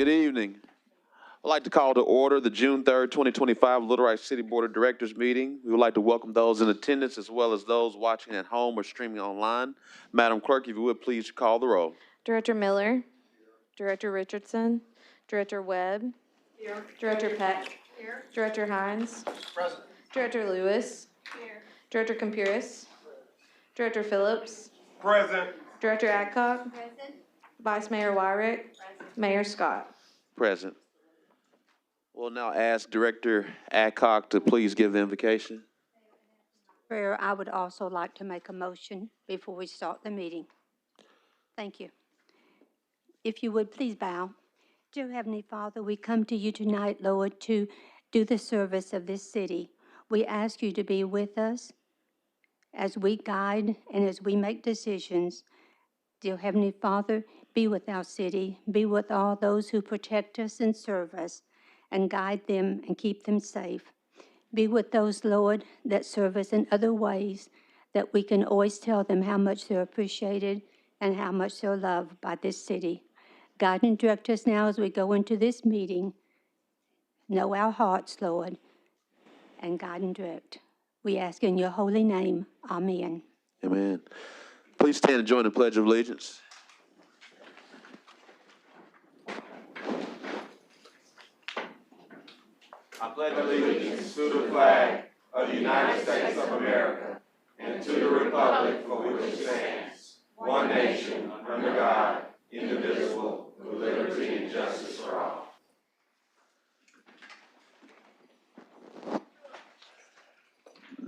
Good evening. I'd like to call to order the June 3rd, 2025 Little Rock City Board of Directors meeting. We would like to welcome those in attendance as well as those watching at home or streaming online. Madam Clerk, if you would, please call the roll. Director Miller. Director Richardson. Director Webb. Here. Director Peck. Here. Director Hines. Present. Director Lewis. Here. Director Compuris. Director Phillips. Present. Director Adcock. Present. Vice Mayor Wyrick. Present. Mayor Scott. Present. We'll now ask Director Adcock to please give the invocation. Prayer, I would also like to make a motion before we start the meeting. Thank you. If you would, please bow. Dear Heavenly Father, we come to you tonight, Lord, to do the service of this city. We ask you to be with us as we guide and as we make decisions. Dear Heavenly Father, be with our city, be with all those who protect us and serve us, and guide them and keep them safe. Be with those, Lord, that serve us in other ways, that we can always tell them how much they're appreciated and how much they're loved by this city. Guide and direct us now as we go into this meeting. Know our hearts, Lord, and guide and direct. We ask in your holy name, amen. Amen. Please stand and join the Pledge of Allegiance. I pledge allegiance to the flag of the United States of America and to the republic for which it stands, one nation, under God, indivisible, with liberty and justice for all.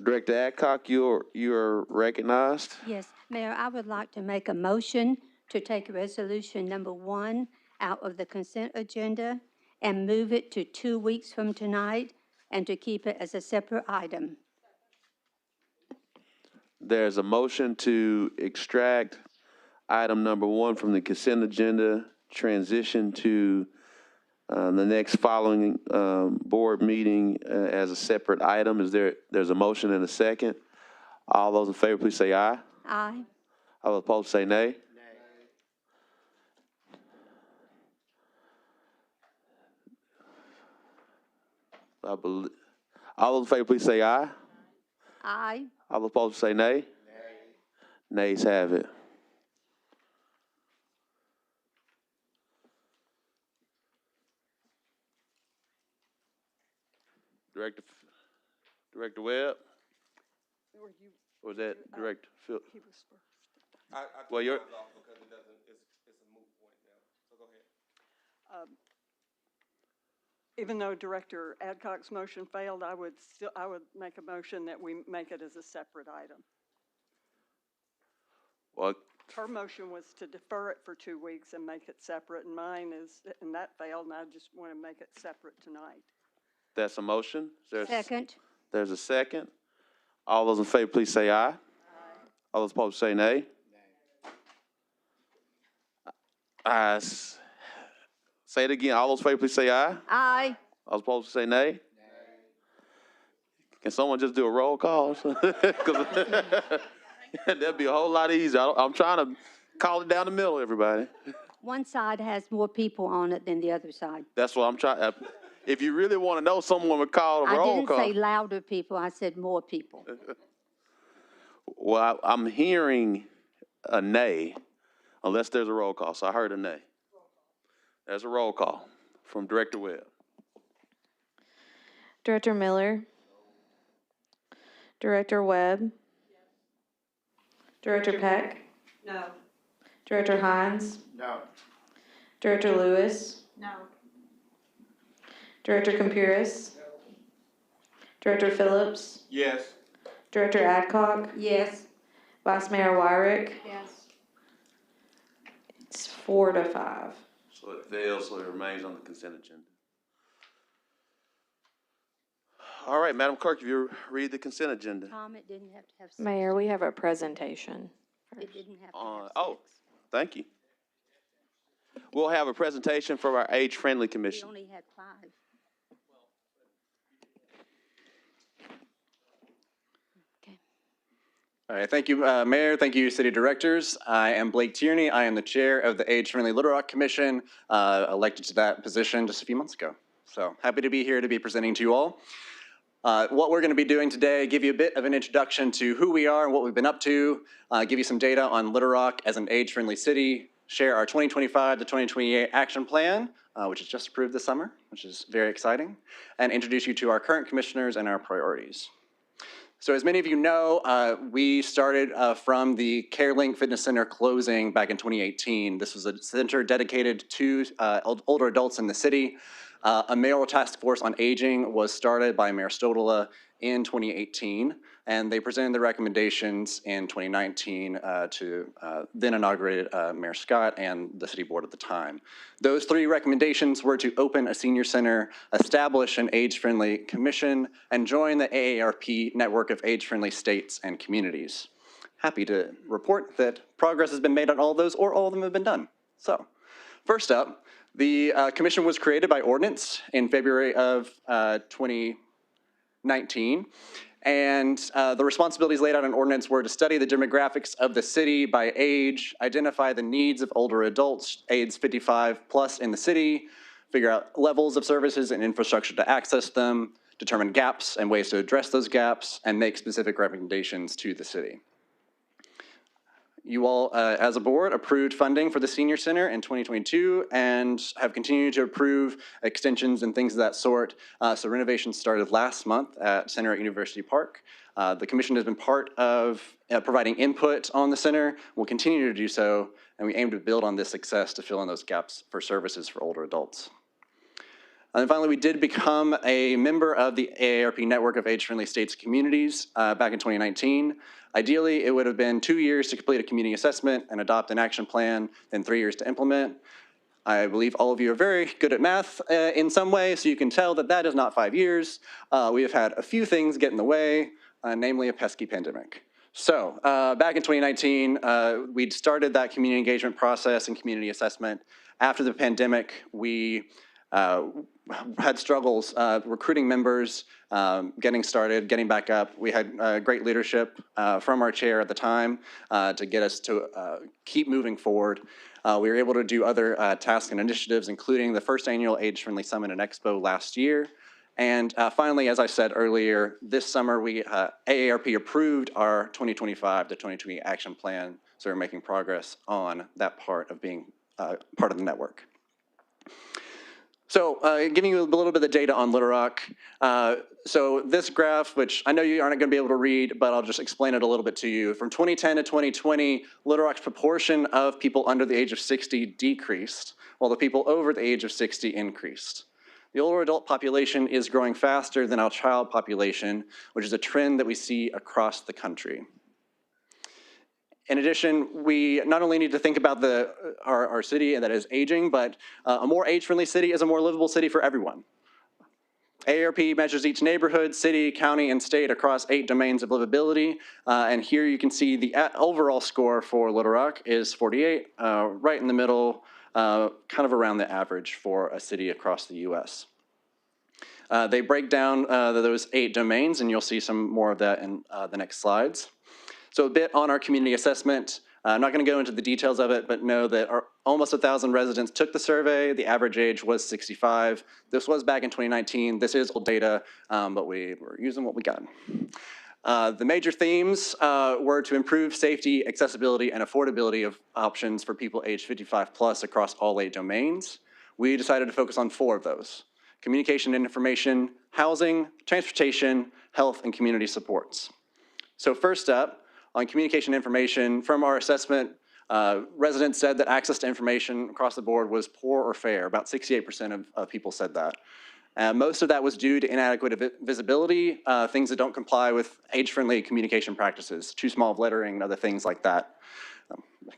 Director Adcock, you're recognized. Yes, Mayor, I would like to make a motion to take resolution number 1 out of the consent agenda and move it to 2 weeks from tonight and to keep it as a separate item. There's a motion to extract item number 1 from the consent agenda, transition to the next following board meeting as a separate item. There's a motion and a second. All those in favor, please say aye. Aye. All those opposed, say nay. All those in favor, please say aye. Aye. All those opposed, say nay. Nays have it. Director Webb? Or was that Director Phil? He was first. I Well, you're- took mine off because it doesn't, it's a moot point now. So go ahead. Even though Director Adcock's motion failed, I would make a motion that we make it as a separate item. Well, Her motion was to defer it for 2 weeks and make it separate, and mine is, and that failed, and I just want to make it separate tonight. that's a motion. Second. There's a second. All those in favor, please say aye. Aye. All those opposed, say nay. Say it again. All those in favor, please say aye. Aye. All those opposed, say nay. Can someone just do a roll call? 'Cause that'd be a whole lot easier. I'm trying to call it down the middle, everybody. One side has more people on it than the other side. That's what I'm trying. If you really want to know, someone would call a I roll didn't call. say louder people, I said more people. Well, I'm hearing a nay, unless there's a roll call. So I heard a nay. There's a roll call from Director Webb. Director Miller. Director Webb. Director Peck. No. Director Hines. No. Director Lewis. No. Director Compuris. Director Phillips. Yes. Director Adcock. Yes. Vice Mayor Wyrick. Yes. It's 4-5. So it fails, so it remains on the consent agenda. All right, Madam Clerk, if you read the consent agenda. Tom, it didn't have to have 6. Mayor, we have a presentation. It didn't have to have 6. Oh, thank you. We'll have a presentation for our age-friendly We commission. only had 5. Okay. All right, thank you, Mayor. Thank you, City Directors. I am Blake Tierney. I am the Chair of the Age-Friendly Little Rock Commission, elected to that position just a few months ago. So happy to be here to be presenting to you all. What we're going to be doing today, give you a bit of an introduction to who we are and what we've been up to, give you some data on Little Rock as an age-friendly city, share our 2025 to 2028 action plan, which is just approved this summer, which is very exciting, and introduce you to our current commissioners and our priorities. So as many of you know, we started from the CareLink Fitness Center closing back in 2018. This was a center dedicated to older adults in the city. A mayoral task force on aging was started by Mayor Stodola in 2018, and they presented the recommendations in 2019 to then inaugurated Mayor Scott and the city board at the time. Those three recommendations were to open a senior center, establish an age-friendly commission, and join the AARP network of age-friendly states and communities. Happy to report that progress has been made on all of those, or all of them have been done. So, first up, the commission was created by ordinance in February of 2019. And the responsibilities laid out in ordinance were to study the demographics of the city by age, identify the needs of older adults, age 55 plus in the city, figure out levels of services and infrastructure to access them, determine gaps and ways to address those gaps, and make specific recommendations to the city. You all, as a board, approved funding for the senior center in 2022 and have continued to approve extensions and things of that sort. So renovations started last month at Center at University Park. The commission has been part of providing input on the center. We'll continue to do so, and we aim to build on this success to fill in those gaps for services for older adults. And then finally, we did become a member of the AARP network of age-friendly states and communities back in 2019. Ideally, it would have been 2 years to complete a community assessment and adopt an action plan, then 3 years to implement. I believe all of you are very good at math in some way, so you can tell that that is not 5 years. We have had a few things get in the way, namely a pesky pandemic. So back in 2019, we started that community engagement process and community assessment. After the pandemic, we had struggles recruiting members, getting started, getting back up. We had great leadership from our chair at the time to get us to keep moving forward. We were able to do other tasks and initiatives, including the first annual Age-Friendly Summit and Expo last year. And finally, as I said earlier, this summer AARP approved our 2025 to 2028 action plan, so we're making progress on that part of being part of the network. So giving you a little bit of data on Little Rock. So this graph, which I know you aren't going to be able to read, but I'll just explain it a little bit to you. From 2010 to 2020, Little Rock's proportion of people under the age of 60 decreased, while the people over the age of 60 increased. The older adult population is growing faster than our child population, which is a trend that we see across the country. In addition, we not only need to think about our city that is aging, but a more age-friendly city is a more livable city for everyone. AARP measures each neighborhood, city, county, and state across 8 domains of livability. And here you can see the overall score for Little Rock is 48, right in the middle, kind of around the average for a city across the US. They break down those 8 domains, and you'll see some more of that in the next slides. So a bit on our community assessment. I'm not going to go into the details of it, but know that almost 1,000 residents took the survey. The average age was 65. This was back in 2019. This is old data, but we were using what we got. The major themes were to improve safety, accessibility, and affordability of options for people aged 55 plus across all 8 domains. We decided to focus on 4 of those: communication and information, housing, transportation, health, and community supports. So first up, on communication information, from our assessment, residents said that access to information across the board was poor or fair. About 68% of people said that. Most of that was due to inadequate visibility, things that don't comply with age-friendly communication practices, too small of lettering and other things like that.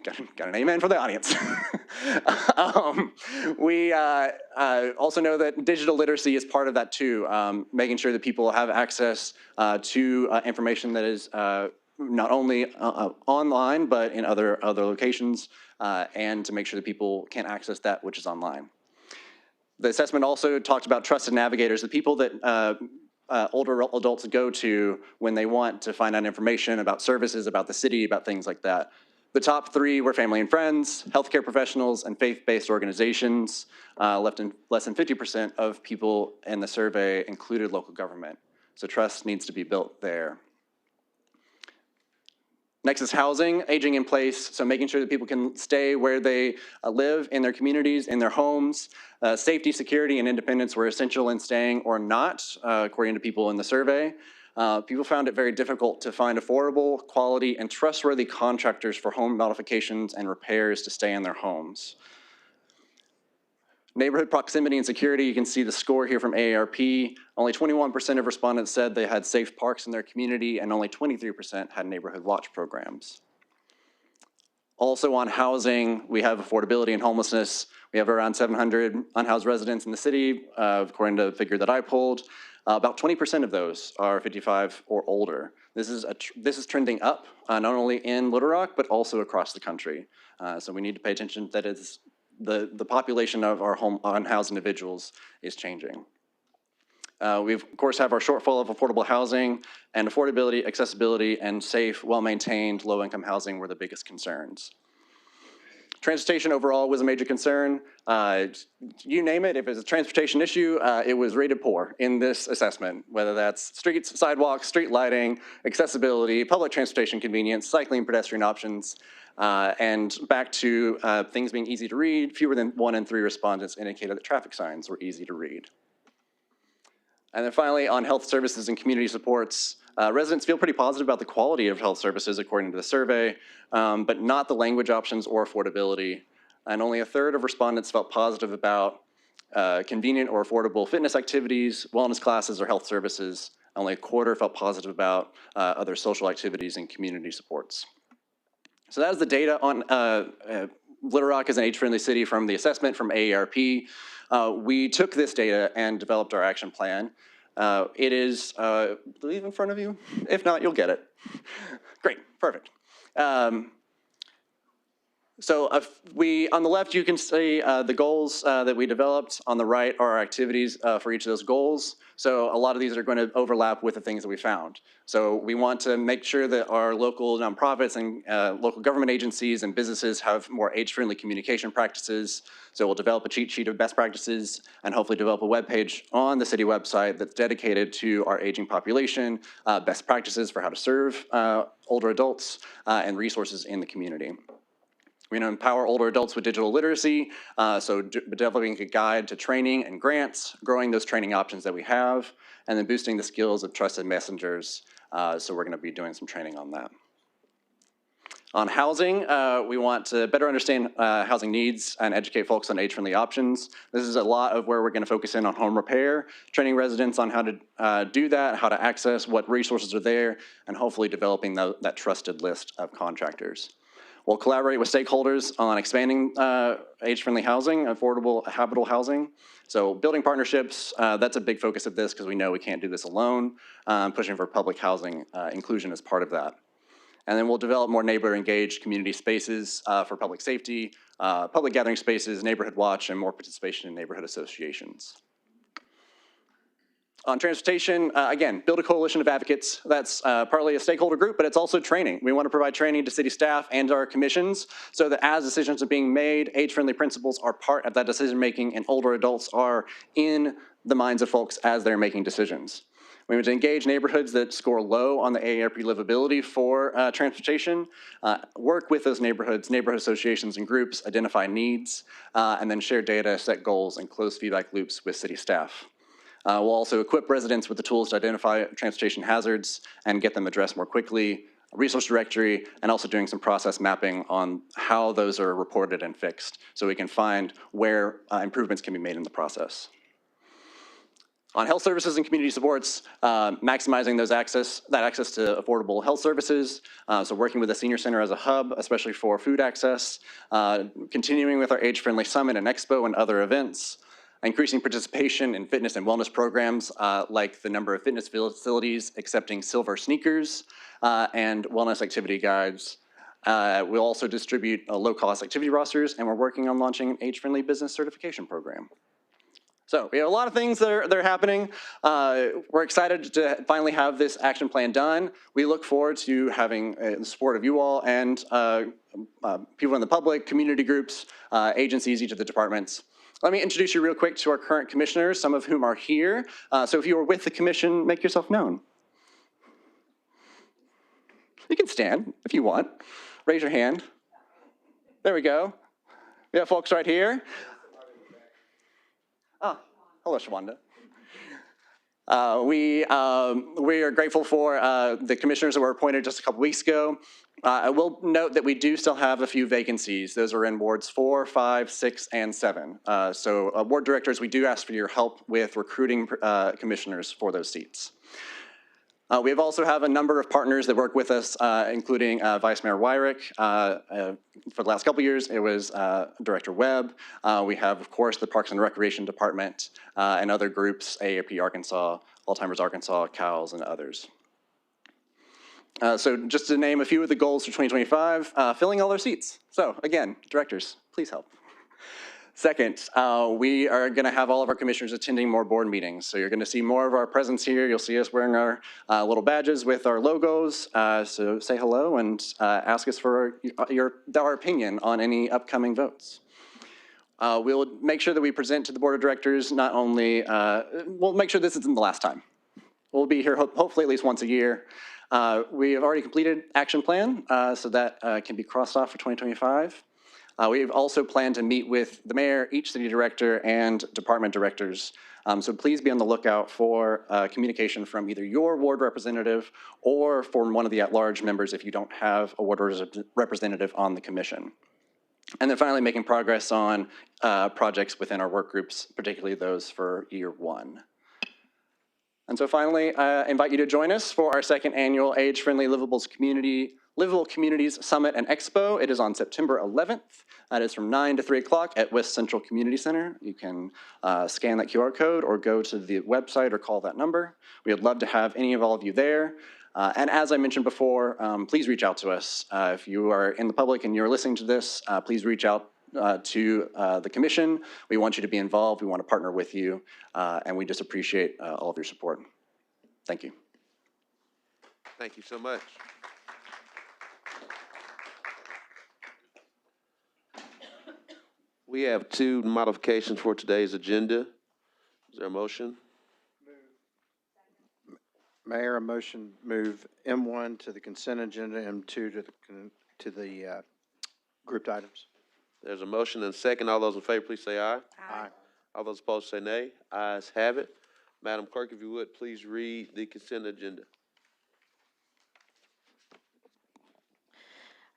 Got an amen for the audience. We also know that digital literacy is part of that too, making sure that people have access to information that is not only online, but in other locations, and to make sure that people can access that which is online. The assessment also talked about trusted navigators, the people that older adults go to when they want to find out information about services, about the city, about things like that. The top three were family and friends, healthcare professionals, and faith-based organizations. Less than 50% of people in the survey included local government. So trust needs to be built there. Next is housing, aging in place, so making sure that people can stay where they live in their communities, in their homes. Safety, security, and independence were essential in staying or not, according to people in the survey. People found it very difficult to find affordable, quality, and trustworthy contractors for home modifications and repairs to stay in their homes. Neighborhood proximity and security, you can see the score here from AARP. Only 21% of respondents said they had safe parks in their community, and only 23% had neighborhood watch programs. Also on housing, we have affordability and homelessness. We have around 700 unhoused residents in the city, according to a figure that I pulled. About 20% of those are 55 or older. This is trending up, not only in Little Rock, but also across the country. So we need to pay attention that it's the population of our unhoused individuals is changing. We, of course, have our shortfall of affordable housing, and affordability, accessibility, and safe, well-maintained, low-income housing were the biggest concerns. Transportation overall was a major concern. You name it, if it's a transportation issue, it was rated poor in this assessment, whether that's streets, sidewalks, street lighting, accessibility, public transportation convenience, cycling, pedestrian options, and back to things being easy to read. Fewer than 1 in 3 respondents indicated that traffic signs were easy to read. And then finally, on health services and community supports, residents feel pretty positive about the quality of health services according to the survey, but not the language options or affordability. And only 1/3 of respondents felt positive about convenient or affordable fitness activities, wellness classes, or health services. Only 1/4 felt positive about other social activities and community supports. So that is the data on Little Rock as an age-friendly city from the assessment from AARP. We took this data and developed our action plan. It is, I believe, in front of you. If not, you'll get it. Great, perfect. So on the left, you can see the goals that we developed. On the right are our activities for each of those goals. So a lot of these are going to overlap with the things that we found. So we want to make sure that our local nonprofits and local government agencies and businesses have more age-friendly communication practices. So we'll develop a cheat sheet of best practices and hopefully develop a web page on the city website that's dedicated to our aging population, best practices for how to serve older adults, and resources in the community. We're going to empower older adults with digital literacy, so developing a guide to training and grants, growing those training options that we have, and then boosting the skills of trusted messengers. So we're going to be doing some training on that. On housing, we want to better understand housing needs and educate folks on age-friendly options. This is a lot of where we're going to focus in on home repair, training residents on how to do that, how to access, what resources are there, and hopefully developing that trusted list of contractors. We'll collaborate with stakeholders on expanding age-friendly housing, affordable, habitable housing. So building partnerships, that's a big focus of this because we know we can't do this alone. Pushing for public housing inclusion as part of that. And then we'll develop more neighbor-engaged community spaces for public safety, public gathering spaces, neighborhood watch, and more participation in neighborhood associations. On transportation, again, build a coalition of advocates. That's partly a stakeholder group, but it's also training. We want to provide training to city staff and our commissions so that as decisions are being made, age-friendly principles are part of that decision-making and older adults are in the minds of folks as they're making decisions. We want to engage neighborhoods that score low on the AARP livability for transportation, work with those neighborhoods, neighborhood associations and groups, identify needs, and then share data, set goals, and close feedback loops with city staff. We'll also equip residents with the tools to identify transportation hazards and get them addressed more quickly, a resource directory, and also doing some process mapping on how those are reported and fixed so we can find where improvements can be made in the process. On health services and community supports, maximizing that access to affordable health services. So working with the Senior Center as a hub, especially for food access, continuing with our age-friendly summit and expo and other events, increasing participation in fitness and wellness programs like the number of fitness facilities accepting silver sneakers and wellness activity guides. We'll also distribute low-cost activity rosters, and we're working on launching an age-friendly business certification program. So we have a lot of things that are happening. We're excited to finally have this action plan done. We look forward to having the support of you all and people in the public, community groups, agencies, each of the departments. Let me introduce you real quick to our current commissioners, some of whom are here. So if you are with the commission, make yourself known. You can stand if you want. Raise your hand. There we go. We have folks right here. Oh, hello, Shawanda. We are grateful for the commissioners that were appointed just a couple weeks ago. I will note that we do still have a few vacancies. Those are in wards 4, 5, 6, and 7. So ward directors, we do ask for your help with recruiting commissioners for those seats. We also have a number of partners that work with us, including Vice Mayor Wyrick. For the last couple years, it was Director Webb. We have, of course, the Parks and Recreation Department and other groups, AARP Arkansas, Alzheimer's Arkansas, COWS, and others. So just to name a few of the goals for 2025, filling all our seats. So again, directors, please help. Second, we are going to have all of our commissioners attending more board meetings. So you're going to see more of our presence here. You'll see us wearing our little badges with our logos. So say hello and ask us for our opinion on any upcoming votes. We'll make sure that we present to the board of directors not only, we'll make sure this isn't the last time. We'll be here hopefully at least once a year. We have already completed action plan, so that can be crossed off for 2025. We've also planned to meet with the mayor, each city director, and department directors. So please be on the lookout for communication from either your ward representative or from one of the at-large members if you don't have a ward representative on the commission. And then finally, making progress on projects within our work groups, particularly those for year 1. And so finally, I invite you to join us for our second annual Age-Friendly Livable Communities Summit and Expo. It is on September 11th. That is from 9 to 3 o'clock at West Central Community Center. You can scan that QR code or go to the website or call that number. We would love to have any of all of you there. And as I mentioned before, please reach out to us. If you are in the public and you're listening to this, please reach out to the commission. We want you to be involved. We want to partner with you. And we just appreciate all of your support. Thank you. Thank you so much. We have 2 modifications for today's agenda. Is there a motion? Mayor, a motion move M1 to the consent agenda, M2 to the grouped items. There's a motion and a second. All those in favor, please say aye. Aye. All those opposed say nay. Ayes have it. Madam Clerk, if you would, please read the consent agenda.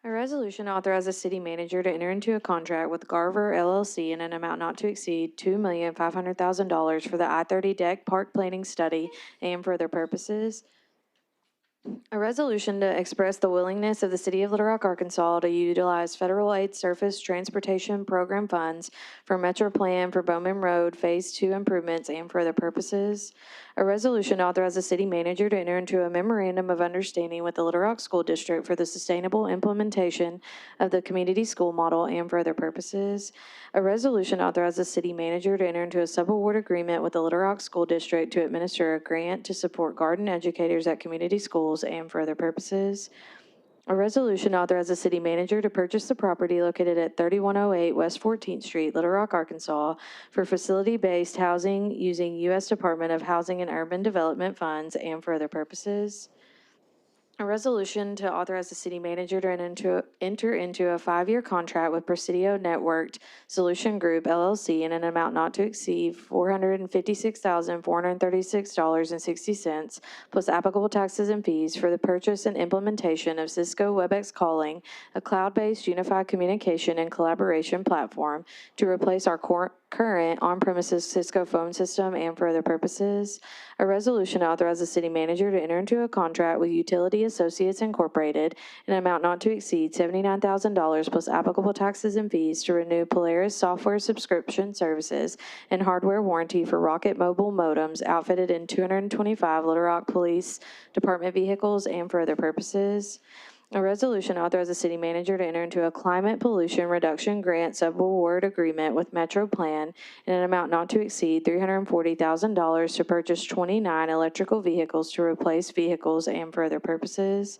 A resolution authorizes the city manager to enter into a contract with Garver LLC in an amount not to exceed $2,500,000 for the I-30 Deck Park Planning Study and for other purposes. A resolution to express the willingness of the City of Little Rock, Arkansas to utilize federal aid surface transportation program funds for Metro Plan for Bowman Road Phase 2 improvements and for other purposes. A resolution authorizes the city manager to enter into a memorandum of understanding with the Little Rock School District for the sustainable implementation of the community school model and for other purposes. A resolution authorizes the city manager to enter into a subaward agreement with the Little Rock School District to administer a grant to support garden educators at community schools and for other purposes. A resolution authorizes the city manager to purchase the property located at 3108 West 14th Street, Little Rock, Arkansas, for facility-based housing using U.S. Department of Housing and Urban Development funds and for other purposes. A resolution to authorize the city manager to enter into a 5-year contract with Presidio Networked Solution Group, LLC, in an amount not to exceed $456,436.60, plus applicable taxes and fees for the purchase and implementation of Cisco WebEx Calling, a cloud-based unified communication and collaboration platform to replace our current on-premises Cisco phone system and for other purposes. A resolution authorizes the city manager to enter into a contract with Utility Associates Incorporated in an amount not to exceed $79,000 plus applicable taxes and fees to renew Polaris software subscription services and hardware warranty for Rocket Mobile modems outfitted in 225 Little Rock Police Department vehicles and for other purposes. A resolution authorizes the city manager to enter into a climate pollution reduction grant subaward agreement with Metro Plan in an amount not to exceed $340,000 to purchase 29 electrical vehicles to replace vehicles and for other purposes.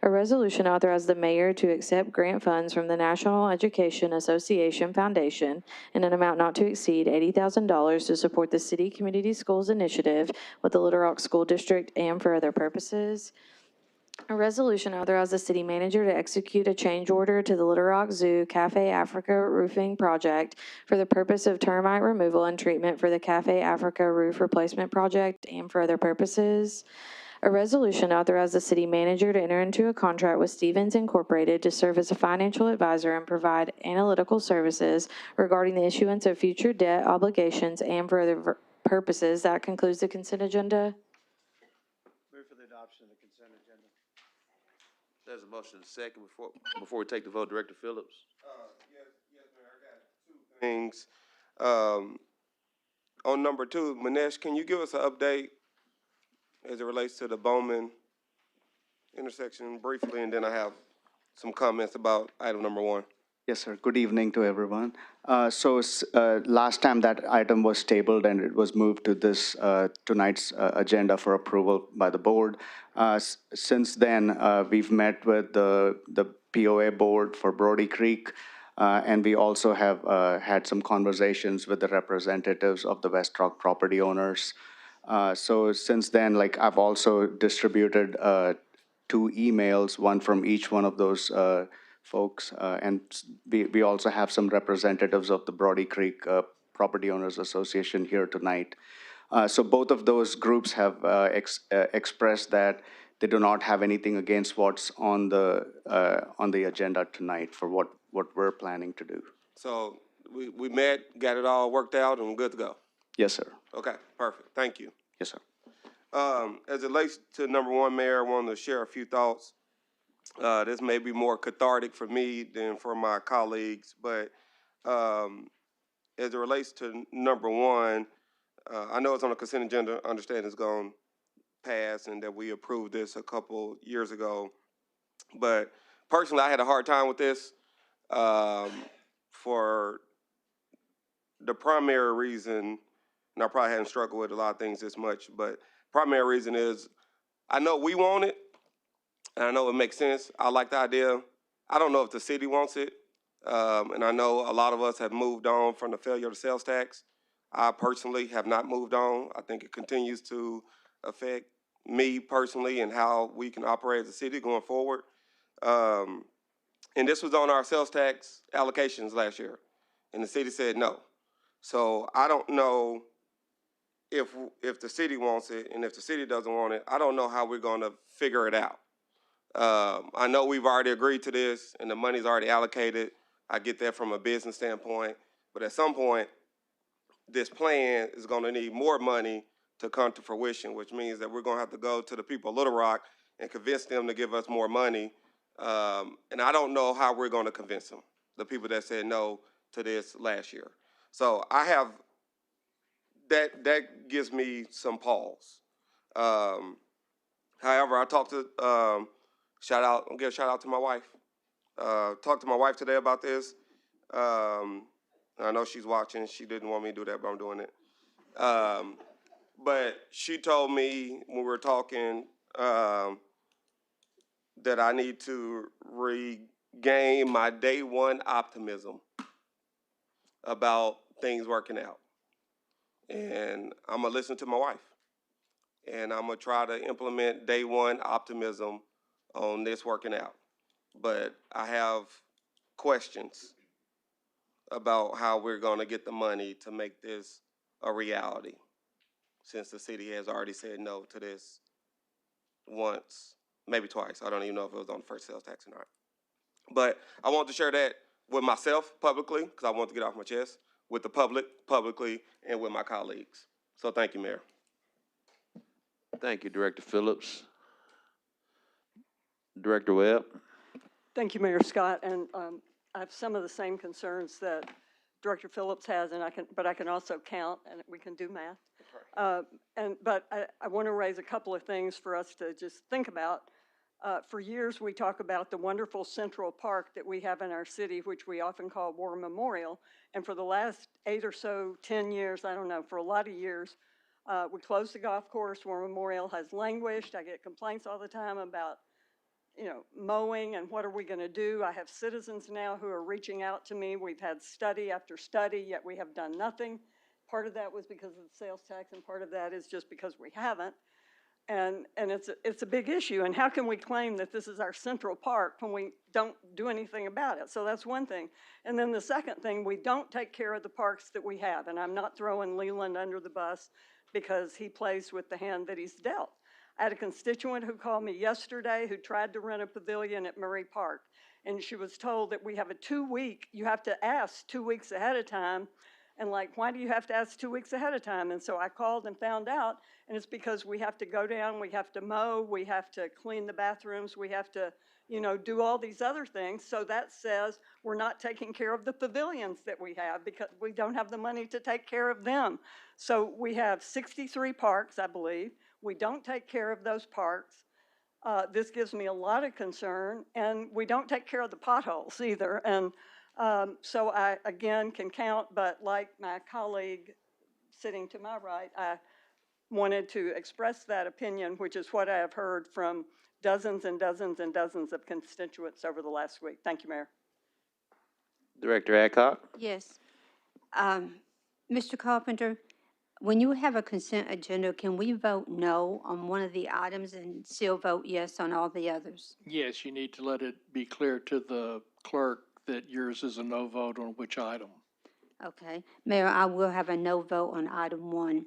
A resolution authorizes the mayor to accept grant funds from the National Education Association Foundation in an amount not to exceed $80,000 to support the City Community Schools Initiative with the Little Rock School District and for other purposes. A resolution authorizes the city manager to execute a change order to the Little Rock Zoo Cafe Africa roofing project for the purpose of termite removal and treatment for the Cafe Africa roof replacement project and for other purposes. A resolution authorizes the city manager to enter into a contract with Stevens Incorporated to serve as a financial advisor and provide analytical services regarding the issuance of future debt obligations and for other purposes. That concludes the consent agenda. Move for the adoption of the consent agenda. There's a motion second before we take the vote. Director Phillips. Yes, Mayor, I got two things. On number 2, Manesh, can you give us an update as it relates to the Bowman intersection briefly, and then I have some comments about item number 1. Yes, sir. Good evening to everyone. Last time that item was tabled and it was moved to this tonight's agenda for approval by the board. Since then, we've met with the POA board for Brody Creek, and we also have had some conversations with the representatives of the West Rock property owners. So since then, like I've also distributed 2 emails, one from each one of those folks, and we also have some representatives of the Brody Creek Property Owners Association here tonight. So both of those groups have expressed that they do not have anything against what's on the agenda tonight for what we're planning to do. So we met, got it all worked out, and we're good to go. Yes, sir. Okay, perfect. Thank you. Yes, sir. As it relates to number 1, Mayor, I wanted to share a few thoughts. This may be more cathartic for me than for my colleagues, but as it relates to number 1, I know it's on the consent agenda, I understand it's gone past and that we approved this a couple years ago. But personally, I had a hard time with this for the primary reason, and I probably hadn't struggled with a lot of things this much, but primary reason is I know we want it, and I know it makes sense. I like the idea. I don't know if the city wants it, and I know a lot of us have moved on from the failure of the sales tax. I personally have not moved on. I think it continues to affect me personally and how we can operate as a city going forward. And this was on our sales tax allocations last year, and the city said no. So I don't know if the city wants it, and if the city doesn't want it, I don't know how we're going to figure it out. I know we've already agreed to this, and the money's already allocated. I get that from a business standpoint, but at some point, this plan is going to need more money to come to fruition, which means that we're going to have to go to the people of Little Rock and convince them to give us more money. And I don't know how we're going to convince them, the people that said no to this last year. So I have, that gives me some pause. However, I talked to, I'll give a shout out to my wife. Talked to my wife today about this. I know she's watching. She didn't want me to do that, but I'm doing it. But she told me when we were talking that I need to regain my day one optimism about things working out. And I'm going to listen to my wife. And I'm going to try to implement day one optimism on this working out. But I have questions about how we're going to get the money to make this a reality, since the city has already said no to this once, maybe twice. I don't even know if it was on the first sales tax or not. But I want to share that with myself publicly, because I want to get off my chest, with the public publicly, and with my colleagues. So thank you, Mayor. Thank you, Director Phillips. Director Webb. Thank you, Mayor Scott, and I have some of the same concerns that Director Phillips has, and I can also count, and we can do math. But I want to raise a couple of things for us to just think about. For years, we talk about the wonderful Central Park that we have in our city, which we often call War Memorial. And for the last 8 or so, 10 years, I don't know, for a lot of years, we closed the golf course. War Memorial has languished. I get complaints all the time about, mowing and what are we going to do. I have citizens now who are reaching out to me. We've had study after study, yet we have done nothing. Part of that was because of the sales tax, and part of that is just because we haven't. And it's a big issue. And how can we claim that this is our Central Park when we don't do anything about it? So that's one thing. And then the second thing, we don't take care of the parks that we have. And I'm not throwing Leland under the bus because he plays with the hand that he's dealt. I had a constituent who called me yesterday who tried to rent a pavilion at Murray Park. And she was told that we have a 2-week, you have to ask 2 weeks ahead of time. And like, why do you have to ask 2 weeks ahead of time? And so I called and found out, and it's because we have to go down, we have to mow, we have to clean the bathrooms, we have to, do all these other things. So that says we're not taking care of the pavilions that we have because we don't have the money to take care of them. So we have 63 parks, I believe. We don't take care of those parks. This gives me a lot of concern, and we don't take care of the potholes either. And so I, again, can count, but like my colleague sitting to my right, I wanted to express that opinion, which is what I have heard from dozens and dozens and dozens of constituents over the last week. Thank you, Mayor. Director Adcock? Yes. Mr. Carpenter, when you have a consent agenda, can we vote no on one of the items and still vote yes on all the others? Yes, you need to let it be clear to the clerk that yours is a no vote on which item. Okay. Mayor, I will have a no vote on item 1.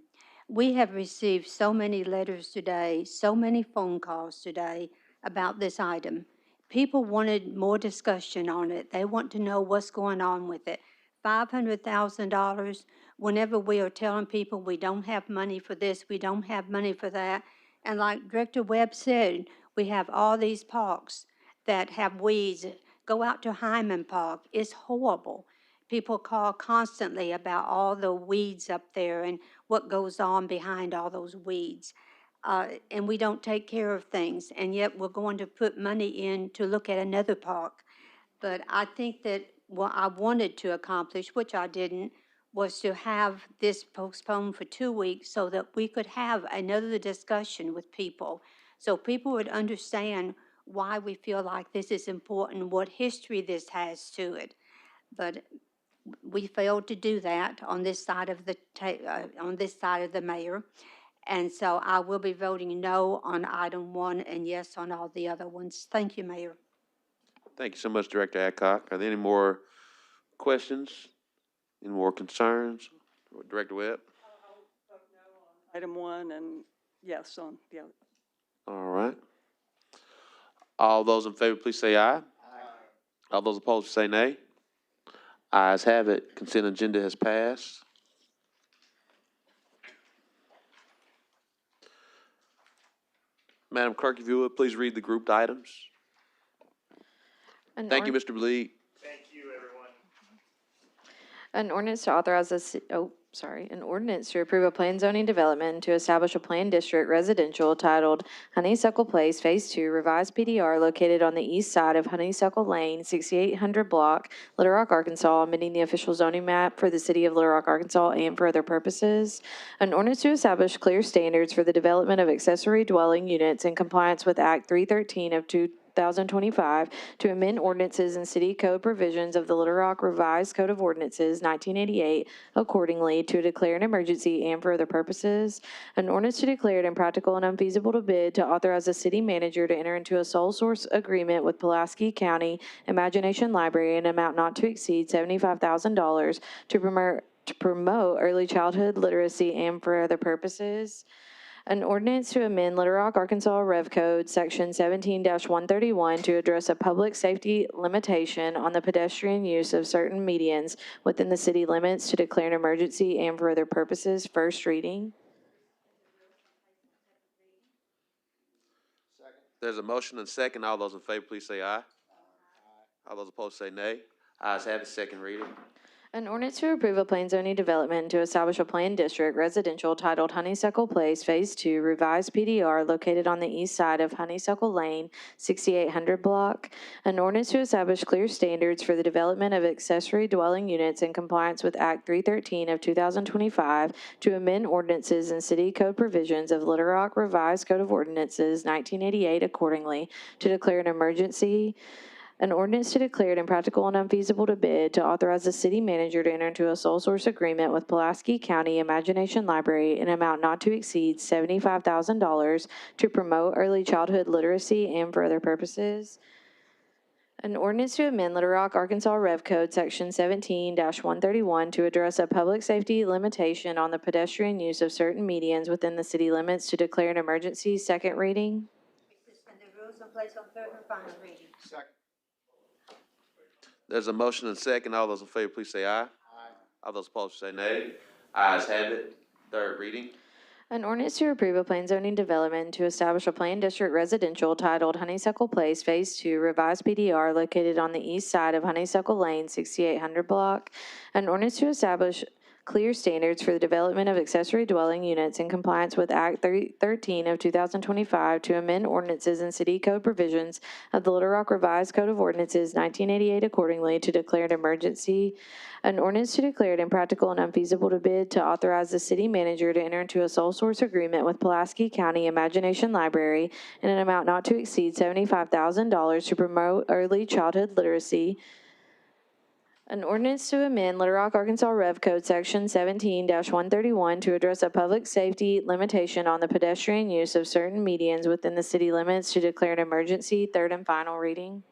We have received so many letters today, so many phone calls today about this item. People wanted more discussion on it. They want to know what's going on with it. $500,000, whenever we are telling people we don't have money for this, we don't have money for that. And like Director Webb said, we have all these parks that have weeds. Go out to Hyman Park. It's horrible. People call constantly about all the weeds up there and what goes on behind all those weeds. And we don't take care of things, and yet we're going to put money in to look at another park. But I think that what I wanted to accomplish, which I didn't, was to have this postponed for 2 weeks so that we could have another discussion with people, so people would understand why we feel like this is important, what history this has to it. But we failed to do that on this side of the mayor. And so I will be voting no on item 1 and yes on all the other ones. Thank you, Mayor. Thank you so much, Director Adcock. Are there any more questions? Any more concerns? Director Webb? Item 1 and yes on the other. All right. All those in favor, please say aye. Aye. All those opposed, say nay. Ayes have it. Consent agenda has passed. Madam Clerk, if you would, please read the grouped items. Thank you, Mr. Bleed. An ordinance to authorize an ordinance to approve a plan zoning development to establish a planned district residential titled Honeysuckle Place Phase 2 Revised PDR located on the east side of Honeysuckle Lane, 6800 block, Little Rock, Arkansas, amending the official zoning map for the city of Little Rock, Arkansas, and for other purposes. An ordinance to establish clear standards for the development of accessory dwelling units in compliance with Act 313 of 2025 to amend ordinances and city code provisions of the Little Rock Revised Code of Ordinances 1988 accordingly to declare an emergency and for other purposes. An ordinance to declare it impractical and unfeasible to bid to authorize the city manager to enter into a sole source agreement with Pulaski County Imagination Library in an amount not to exceed $75,000 to promote early childhood literacy and for other purposes. An ordinance to amend Little Rock, Arkansas Rev Code, Section 17-131 to address a public safety limitation on the pedestrian use of certain medians within the city limits to declare an emergency and for other purposes. First reading. There's a motion and second. All those in favor, please say aye. All those opposed, say nay. Ayes have it. Second reading. An ordinance to approve a plan zoning development to establish a planned district residential titled Honeysuckle Place Phase 2 revised PDR located on the east side of Honeysuckle Lane, 6800 block. An ordinance to establish clear standards for the development of accessory dwelling units in compliance with Act 313 of 2025 to amend ordinances and city code provisions of Little Rock Revised Code of Ordinances 1988 accordingly, to declare an emergency. An ordinance to declare it impractical and unfeasible to bid, to authorize the city manager to enter into a sole source agreement with Pulaski County Imagination Library in an amount not to exceed $75,000 to promote early childhood literacy and for other purposes. An ordinance to amend Little Rock, Arkansas Rev Code, Section 17-131 to address a public safety limitation on the pedestrian use of certain medians within the city limits, to declare an emergency. Second reading. Suspend the rules and place on third and final reading. There's a motion and second. All those in favor, please say aye. Aye. All those opposed, say nay. Ayes have it. Third reading. An ordinance to approve a plan zoning development to establish a planned district residential titled Honeysuckle Place Phase 2 revised PDR located on the east side of Honeysuckle Lane, 6800 block. An ordinance to establish clear standards for the development of accessory dwelling units in compliance with Act 313 of 2025 to amend ordinances and city code provisions of the Little Rock Revised Code of Ordinances 1988 accordingly, to declare an emergency. An ordinance to declare it impractical and unfeasible to bid, to authorize the city manager to enter into a sole source agreement with Pulaski County Imagination Library in an amount not to exceed $75,000 to promote early childhood literacy. An ordinance to amend Little Rock, Arkansas Rev Code, Section 17-131 to address a public safety limitation on the pedestrian use of certain medians within the city limits, to declare an emergency. Third and final reading.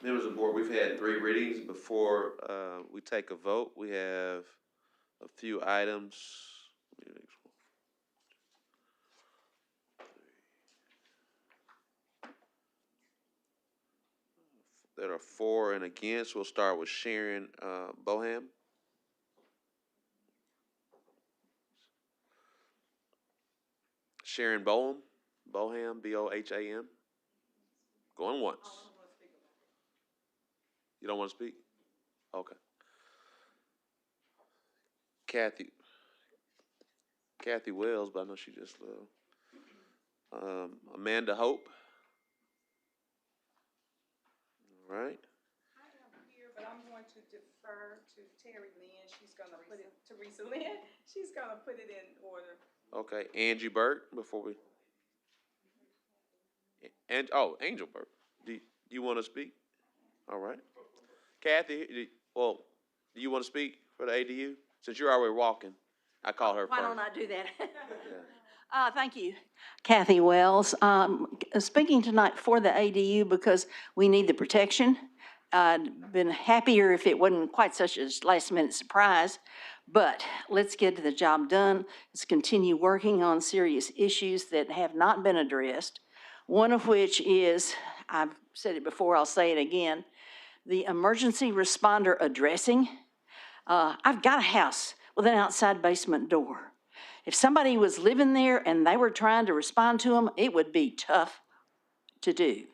Members of the board, we've had 3 readings. Before we take a vote, we have a few items. That are for and against. We'll start with Sharon Boham. Sharon Boham, Boham. Going once. You don't want to speak? Okay. Kathy Wells, but I know she just left. Amanda Hope. All right. I am here, but I'm going to defer to Terry Lynn. She's gonna put it, Teresa Lynn, she's gonna put it in order. Okay, Angie Burt, before we. And, Angel Burt. Do you want to speak? All right. Kathy, do you want to speak for the ADU? Since you're already walking, I call her first. Why don't I do that? Thank you. Kathy Wells, speaking tonight for the ADU because we need the protection. I'd been happier if it wasn't quite such a last-minute surprise, but let's get the job done. Let's continue working on serious issues that have not been addressed, one of which is, I've said it before, I'll say it again, the emergency responder addressing. I've got a house with an outside basement door. If somebody was living there and they were trying to respond to them, it would be tough to do.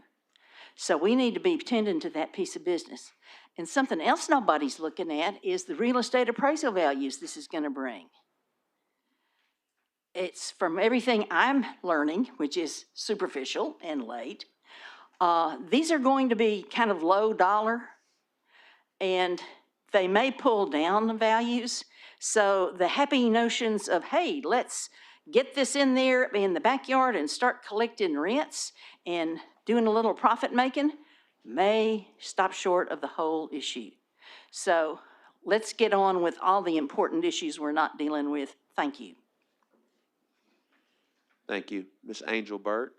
So we need to be tending to that piece of business. And something else nobody's looking at is the real estate appraisal values this is going to bring. It's from everything I'm learning, which is superficial and late. These are going to be kind of low dollar, and they may pull down the values. So the happy notions of, hey, let's get this in there in the backyard and start collecting rents and doing a little profit making may stop short of the whole issue. So let's get on with all the important issues we're not dealing with. Thank you. Thank you. Ms. Angel Burt.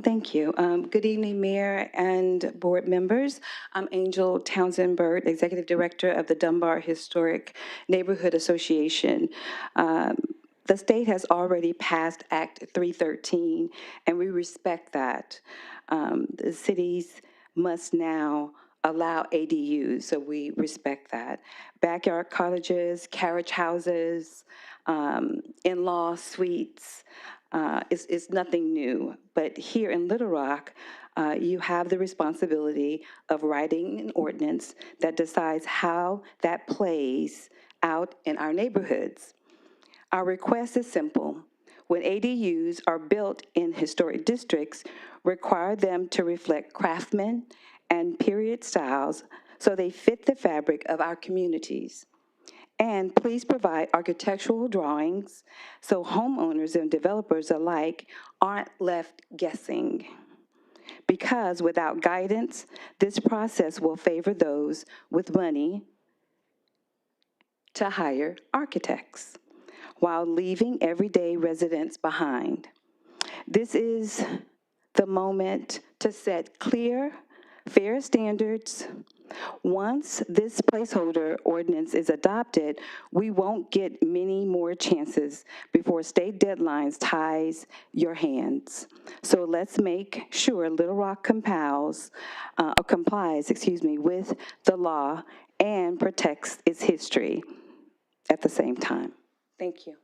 Thank you. Good evening, Mayor and board members. I'm Angel Townsend Burt, Executive Director of the Dunbar Historic Neighborhood Association. The state has already passed Act 313, and we respect that. The cities must now allow ADUs, so we respect that. Backyard cottages, carriage houses, in-law suites, It's nothing new. But here in Little Rock, you have the responsibility of writing an ordinance that decides how that plays out in our neighborhoods. Our request is simple. When ADUs are built in historic districts, require them to reflect craftsman and period styles so they fit the fabric of our communities. And please provide architectural drawings so homeowners and developers alike aren't left guessing. Because without guidance, this process will favor those with money to hire architects, while leaving everyday residents behind. This is the moment to set clear, fair standards. Once this placeholder ordinance is adopted, we won't get many more chances before state deadlines ties your hands. So let's make sure Little Rock complies, with the law and protects its history at the same time. Thank you.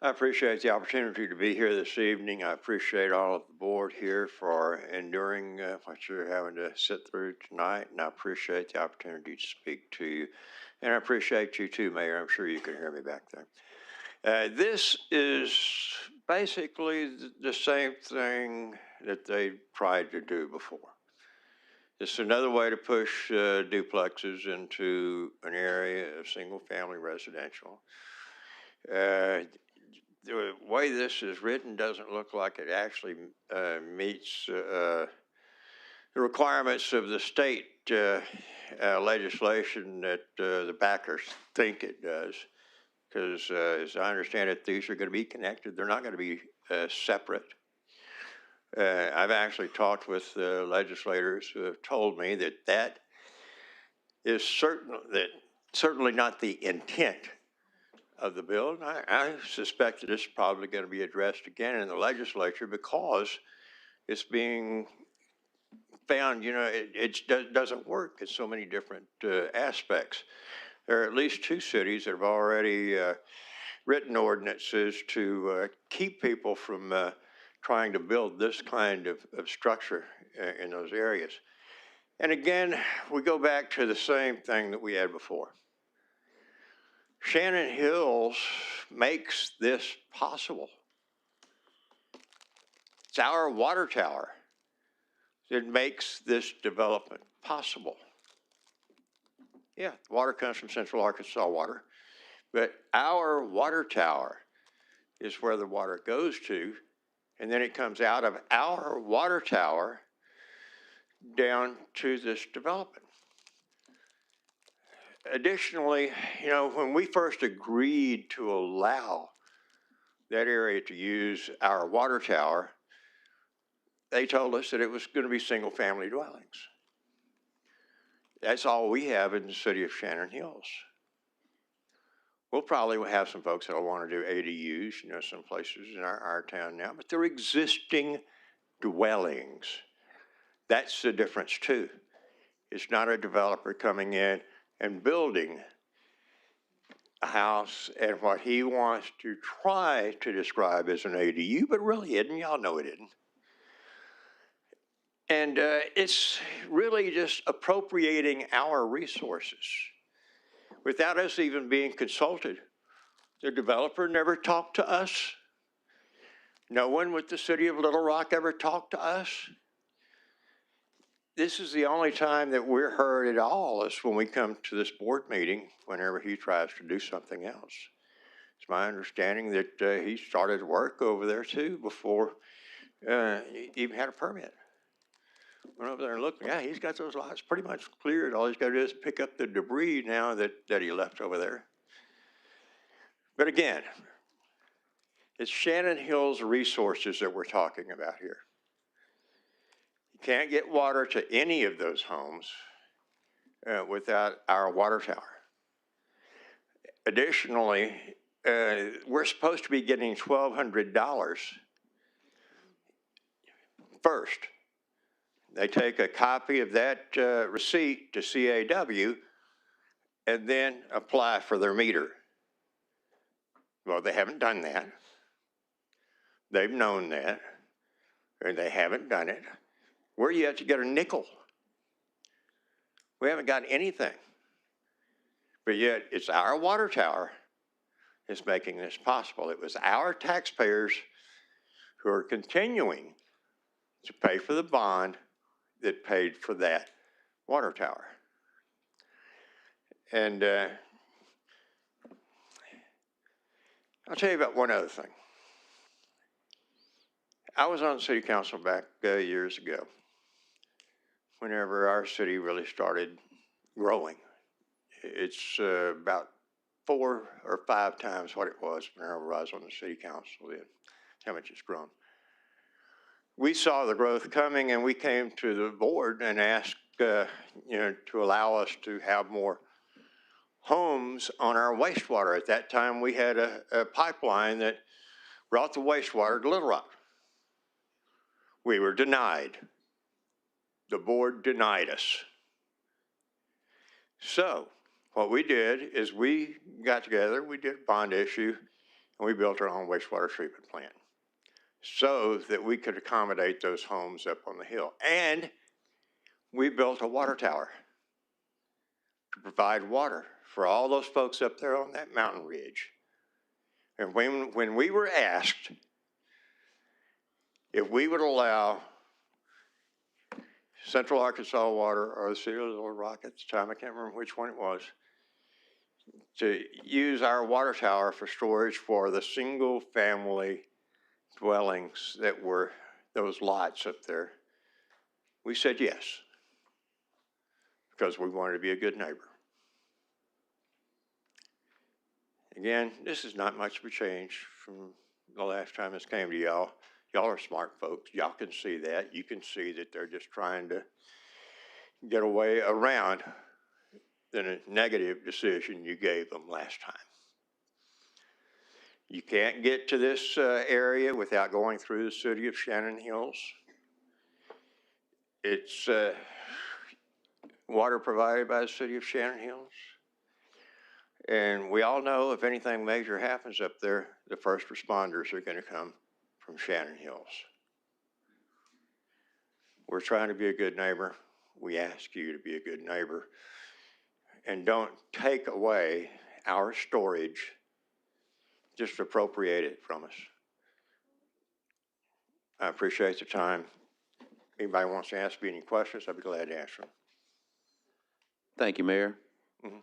I appreciate the opportunity to be here this evening. I appreciate all of the board here for enduring what you're having to sit through tonight, and I appreciate the opportunity to speak to you. And I appreciate you too, Mayor. I'm sure you can hear me back there. This is basically the same thing that they tried to do before. It's another way to push duplexes into an area of single-family residential. The way this is written doesn't look like it actually meets the requirements of the state legislation that the backers think it does. Because as I understand it, these are going to be connected. They're not going to be separate. I've actually talked with legislators who have told me that that is certainly not the intent of the bill. And I suspect that it's probably going to be addressed again in the legislature because it's being found, it doesn't work in so many different aspects. There are at least 2 cities that have already written ordinances to keep people from trying to build this kind of structure in those areas. And again, we go back to the same thing that we had before. Shannon Hills makes this possible. It's our water tower that makes this development possible. Yeah, water comes from Central Arkansas Water, but our water tower is where the water goes to, and then it comes out of our water tower down to this development. Additionally, when we first agreed to allow that area to use our water tower, they told us that it was going to be single-family dwellings. That's all we have in the city of Shannon Hills. We'll probably have some folks that will want to do ADUs, some places in our town now, but they're existing dwellings. That's the difference too. It's not a developer coming in and building a house and what he wants to try to describe as an ADU, but really isn't. Y'all know it isn't. And it's really just appropriating our resources without us even being consulted. The developer never talked to us. No one with the city of Little Rock ever talked to us. This is the only time that we're heard at all is when we come to this board meeting whenever he tries to do something else. It's my understanding that he started work over there too before he even had a permit. Went over there and looked, yeah, he's got those lots pretty much cleared. All he's got to do is pick up the debris now that he left over there. But again, it's Shannon Hills resources that we're talking about here. can't get water to any of those homes without our water tower. Additionally, we're supposed to be getting $1,200 first. They take a copy of that receipt to CAW and then apply for their meter. Well, they haven't done that. They've known that, and they haven't done it. We're yet to get a nickel. We haven't got anything. But yet, it's our water tower that's making this possible. It was our taxpayers who are continuing to pay for the bond that paid for that water tower. And I'll tell you about one other thing. I was on the city council back years ago, whenever our city really started growing. It's about 4 or 5 times what it was whenever I was on the city council then, how much it's grown. We saw the growth coming, and we came to the board and asked, to allow us to have more homes on our wastewater. At that time, we had a pipeline that brought the wastewater to Little Rock. We were denied. The board denied us. So what we did is we got together, we did a bond issue, and we built our own wastewater treatment plant so that we could accommodate those homes up on the hill. And we built a water tower to provide water for all those folks up there on that mountain ridge. And when we were asked if we would allow Central Arkansas Water or the City of Little Rock at the time, I can't remember which one it was, to use our water tower for storage for the single family dwellings that were those lots up there, we said yes, because we wanted to be a good neighbor. Again, this is not much of a change from the last time this came to y'all. Y'all are smart folks. Y'all can see that. You can see that they're just trying to get a way around the negative decision you gave them last time. You can't get to this area without going through the city of Shannon Hills. It's water provided by the city of Shannon Hills. And we all know if anything major happens up there, the first responders are going to come from Shannon Hills. We're trying to be a good neighbor. We ask you to be a good neighbor. And don't take away our storage, just appropriate it from us. I appreciate the time. Anybody wants to ask me any questions, I'd be glad to answer them. Thank you, Mayor. Mm-hmm.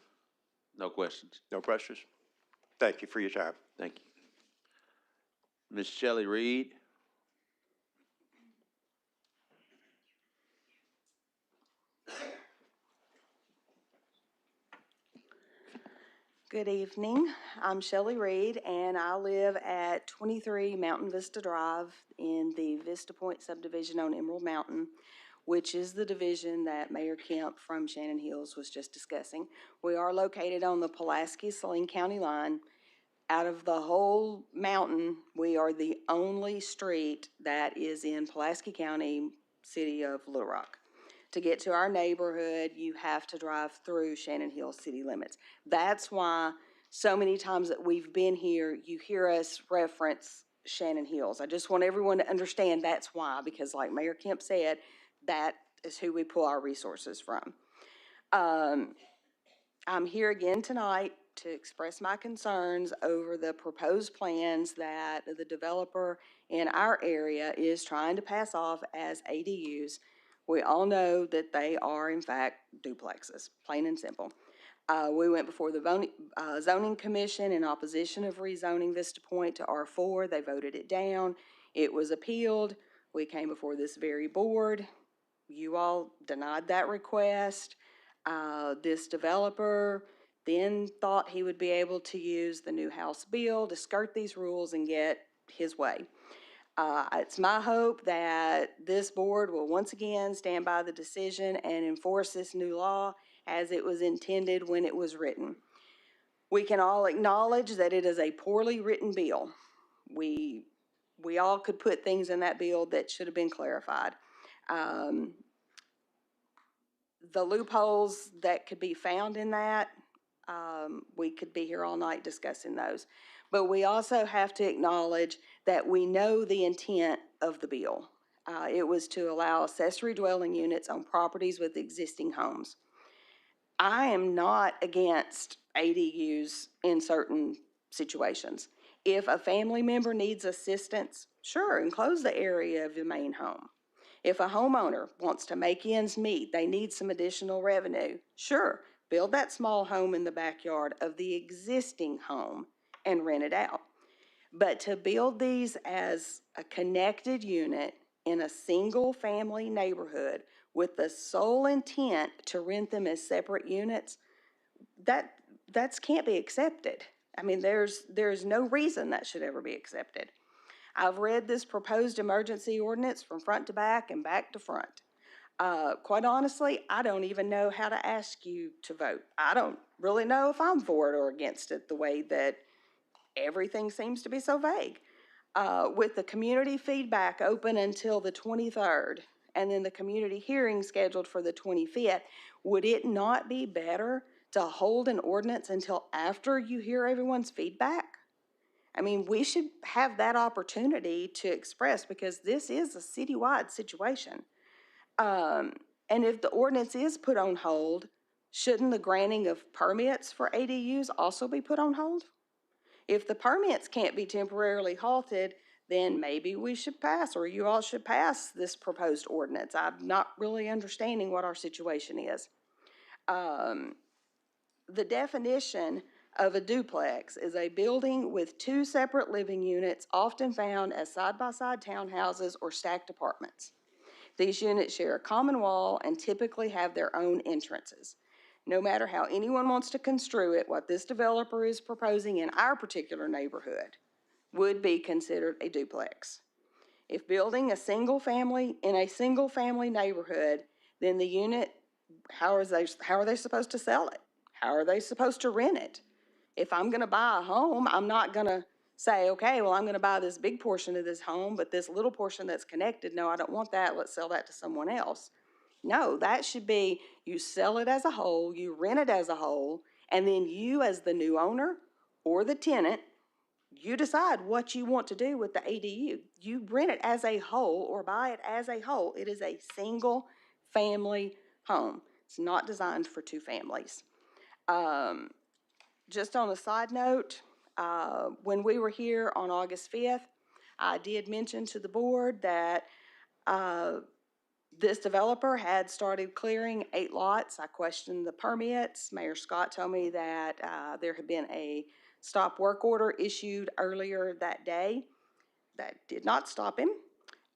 No questions. No questions? Thank you for your time. Thank you. Ms. Shelley Reed. Good evening. I'm Shelley Reed, and I live at 23 Mountain Vista Drive in the Vista Point subdivision on Emerald Mountain, which is the division that Mayor Kemp from Shannon Hills was just discussing. We are located on the Pulaski-Saline County line. Out of the whole mountain, we are the only street that is in Pulaski County, city of Little Rock. To get to our neighborhood, you have to drive through Shannon Hills city limits. That's why so many times that we've been here, you hear us reference Shannon Hills. I just want everyone to understand that's why, because like Mayor Kemp said, that is who we pull our resources from. I'm here again tonight to express my concerns over the proposed plans that the developer in our area is trying to pass off as ADUs. We all know that they are, in fact, duplexes, plain and simple. We went before the zoning commission in opposition of rezoning Vista Point to R4. They voted it down. It was appealed. We came before this very board. You all denied that request. This developer then thought he would be able to use the new House bill to skirt these rules and get his way. It's my hope that this board will once again stand by the decision and enforce this new law as it was intended when it was written. We can all acknowledge that it is a poorly written bill. We all could put things in that bill that should have been clarified. The loopholes that could be found in that, we could be here all night discussing those. But we also have to acknowledge that we know the intent of the bill. It was to allow accessory dwelling units on properties with existing homes. I am not against ADUs in certain situations. If a family member needs assistance, sure, enclose the area of the main home. If a homeowner wants to make ends meet, they need some additional revenue, sure, build that small home in the backyard of the existing home and rent it out. But to build these as a connected unit in a single-family neighborhood with the sole intent to rent them as separate units, that can't be accepted. I mean, there's no reason that should ever be accepted. I've read this proposed emergency ordinance from front to back and back to front. Quite honestly, I don't even know how to ask you to vote. I don't really know if I'm for it or against it, the way that everything seems to be so vague. With the community feedback open until the 23rd, and then the community hearing scheduled for the 25th, would it not be better to hold an ordinance until after you hear everyone's feedback? I mean, we should have that opportunity to express, because this is a citywide situation. And if the ordinance is put on hold, shouldn't the granting of permits for ADUs also be put on hold? If the permits can't be temporarily halted, then maybe we should pass, or you all should pass this proposed ordinance. I'm not really understanding what our situation is. The definition of a duplex is a building with two separate living units, often found as side-by-side townhouses or stacked apartments. These units share a common wall and typically have their own entrances. No matter how anyone wants to construe it, what this developer is proposing in our particular neighborhood would be considered a duplex. If building a single family in a single family neighborhood, then the unit, how are they supposed to sell it? How are they supposed to rent it? If I'm gonna buy a home, I'm not gonna say, okay, well, I'm gonna buy this big portion of this home, but this little portion that's connected, no, I don't want that, let's sell that to someone else. No, that should be, you sell it as a whole, you rent it as a whole, and then you as the new owner or the tenant, you decide what you want to do with the ADU. You rent it as a whole or buy it as a whole. It is a single family home. It's not designed for two families. Just on a side note, when we were here on August 5th, I did mention to the board that this developer had started clearing 8 lots. I questioned the permits. Mayor Scott told me that there had been a stop work order issued earlier that day. That did not stop him.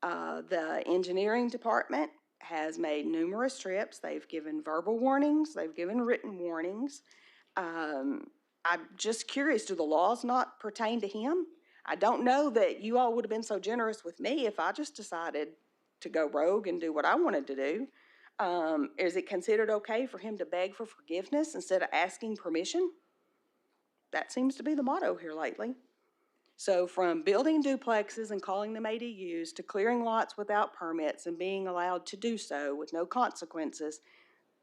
The engineering department has made numerous trips. They've given verbal warnings. They've given written warnings. I'm just curious, do the laws not pertain to him? I don't know that you all would have been so generous with me if I just decided to go rogue and do what I wanted to do. Is it considered okay for him to beg for forgiveness instead of asking permission? That seems to be the motto here lately. So from building duplexes and calling them ADUs to clearing lots without permits and being allowed to do so with no consequences,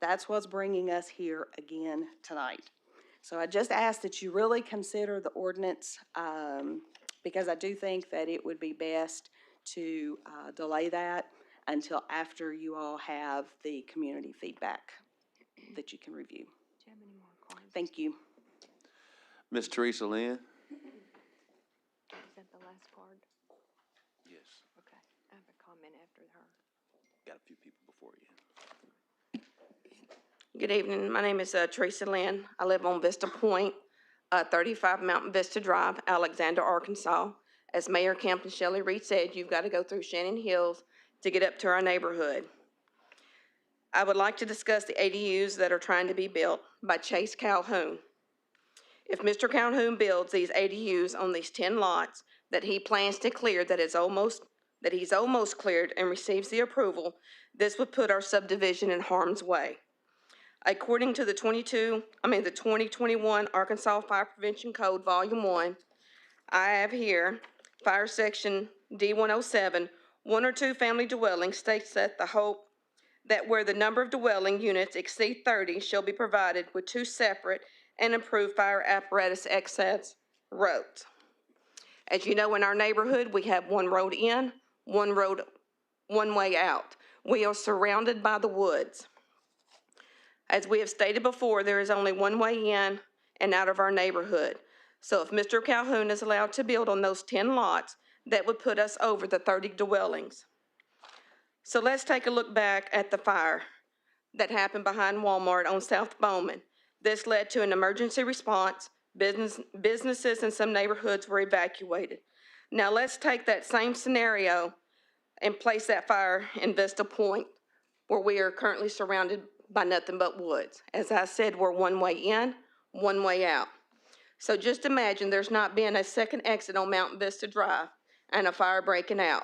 that's what's bringing us here again tonight. So I just ask that you really consider the ordinance, because I do think that it would be best to delay that until after you all have the community feedback that you can review. Do you have any more comments? Thank you. Ms. Teresa Lynn? Is that the last card? Yes. Okay, I have a comment after her. Got a few people before you. Good evening. My name is Teresa Lynn. I live on Vista Point, 35 Mountain Vista Drive, Alexander, Arkansas. As Mayor Kemp and Shelley Reed said, you've got to go through Shannon Hills to get up to our neighborhood. I would like to discuss the ADUs that are trying to be built by Chase Calhoun. If Mr. Calhoun builds these ADUs on these 10 lots, that he plans to clear that he's almost cleared and receives the approval, this would put our subdivision in harm's way. According to the 2021 Arkansas Fire Prevention Code, Volume 1, I have here, Fire Section D107, one or two family dwellings states that that where the number of dwelling units exceed 30 shall be provided with two separate and improved fire apparatus access roads. As you know, in our neighborhood, we have one road in, one way out. We are surrounded by the woods. As we have stated before, there is only one way in and out of our neighborhood. So if Mr. Calhoun is allowed to build on those 10 lots, that would put us over the 30 dwellings. So let's take a look back at the fire that happened behind Walmart on South Bowman. This led to an emergency response. Businesses in some neighborhoods were evacuated. Now let's take that same scenario and place that fire in Vista Point, where we are currently surrounded by nothing but woods. As I said, we're one way in, one way out. So just imagine there's not been a second exit on Mountain Vista Drive and a fire breaking out.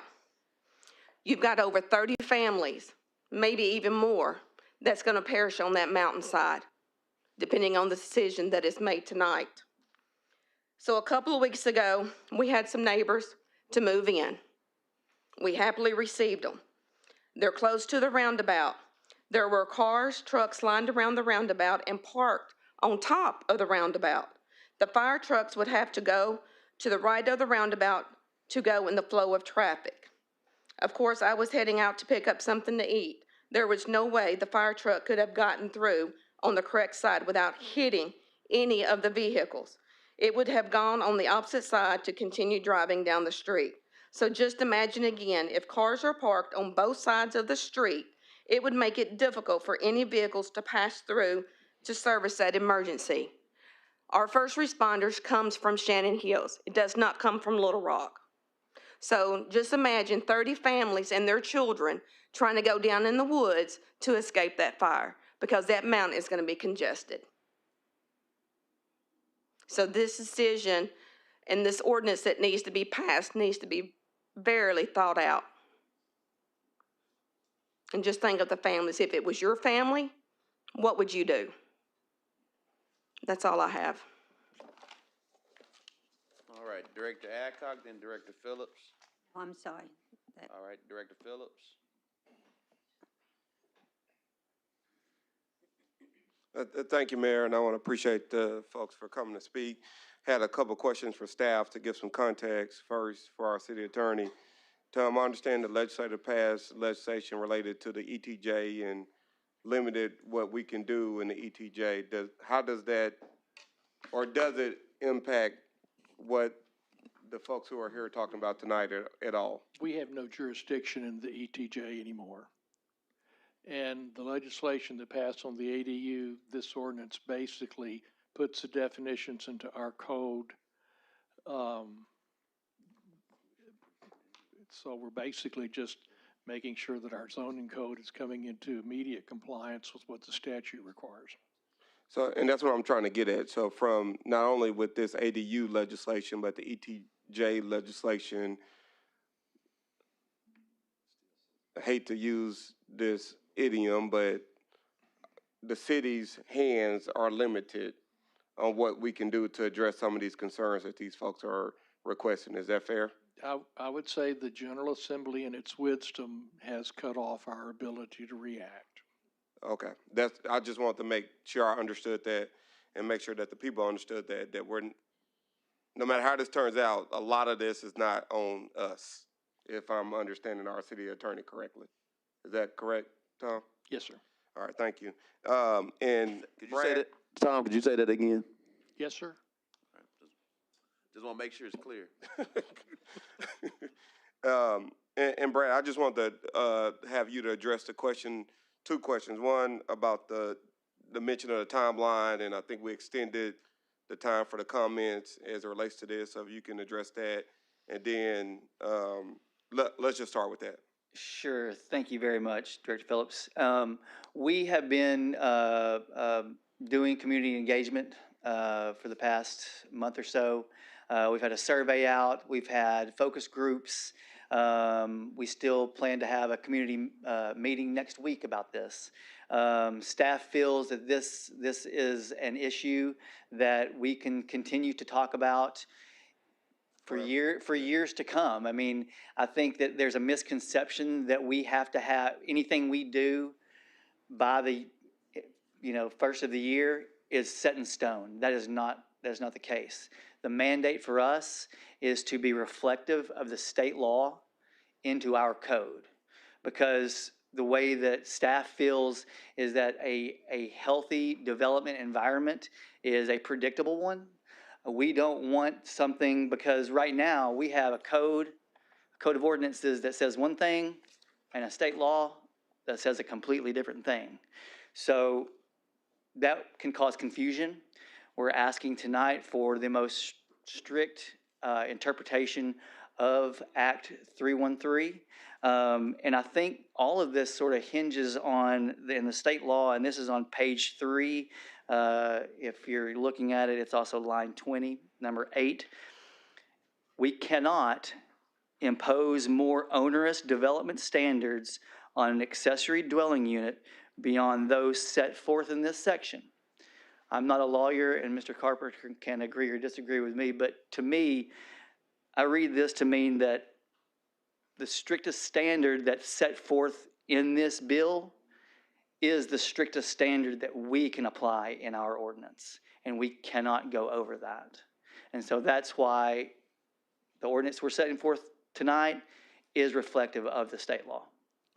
You've got over 30 families, maybe even more, that's going to perish on that mountainside, depending on the decision that is made tonight. So a couple of weeks ago, we had some neighbors to move in. We happily received them. They're close to the roundabout. There were cars, trucks lined around the roundabout and parked on top of the roundabout. The fire trucks would have to go to the right of the roundabout to go in the flow of traffic. Of course, I was heading out to pick up something to eat. There was no way the fire truck could have gotten through on the correct side without hitting any of the vehicles. It would have gone on the opposite side to continue driving down the street. So just imagine again, if cars are parked on both sides of the street, it would make it difficult for any vehicles to pass through to service that emergency. Our first responders comes from Shannon Hills. It does not come from Little Rock. So just imagine 30 families and their children trying to go down in the woods to escape that fire, because that mountain is going to be congested. So this decision and this ordinance that needs to be passed needs to be very thought out. And just think of the families. If it was your family, what would you do? That's all I have. All right, Director Adcock, then Director Phillips. Oh, I'm sorry. All right, Director Phillips. Thank you, Mayor, and I want to appreciate the folks for coming to speak. Had a couple questions for staff to give some context. First, for our city attorney. Tom, I understand the legislature passed legislation related to the ETJ and limited what we can do in the ETJ. How does that, or does it impact what the folks who are here talking about tonight at all? We have no jurisdiction in the ETJ anymore. And the legislation that passed on the ADU, this ordinance basically puts the definitions into our code. So we're basically just making sure that our zoning code is coming into immediate compliance with what the statute requires. So, and that's what I'm trying to get at. So from not only with this ADU legislation, but the ETJ legislation, I hate to use this idiom, but the city's hands are limited on what we can do to address some of these concerns that these folks are requesting. Is that fair? I would say the General Assembly in its wisdom has cut off our ability to react. Okay, I just want to make sure I understood that and make sure that the people understood that we're, no matter how this turns out, a lot of this is not on us, if I'm understanding our city attorney correctly. Is that correct, Tom? Yes, sir. All right, thank you. And Could you say that, Tom, could you say that again? Yes, sir. Just want to make sure it's clear. And Brad, I just want to have you to address the question, two questions. One about the mention of the timeline, and I think we extended the time for the comments as it relates to this, so if you can address that. And then let's just start with that. Sure. Thank you very much, Director Phillips. We have been doing community engagement for the past month or so. We've had a survey out, we've had focus groups. We still plan to have a community meeting next week about this. Staff feels that this is an issue that we can continue to talk about for years to come. I mean, I think that there's a misconception that we have to have anything we do by the first of the year is set in stone. That is not the case. The mandate for us is to be reflective of the state law into our code, because the way that staff feels is that a healthy development environment is a predictable one. We don't want something, because right now we have a code of ordinances that says one thing and a state law that says a completely different thing. So that can cause confusion. We're asking tonight for the most strict interpretation of Act 313. And I think all of this sort of hinges on in the state law, and this is on page 3. If you're looking at it, it's also line 20, number 8. We cannot impose more onerous development standards on an accessory dwelling unit beyond those set forth in this section. I'm not a lawyer, and Mr. Carpenter can agree or disagree with me, but to me, I read this to mean that the strictest standard that's set forth in this bill is the strictest standard that we can apply in our ordinance, and we cannot go over that. And so that's why the ordinance we're setting forth tonight is reflective of the state law.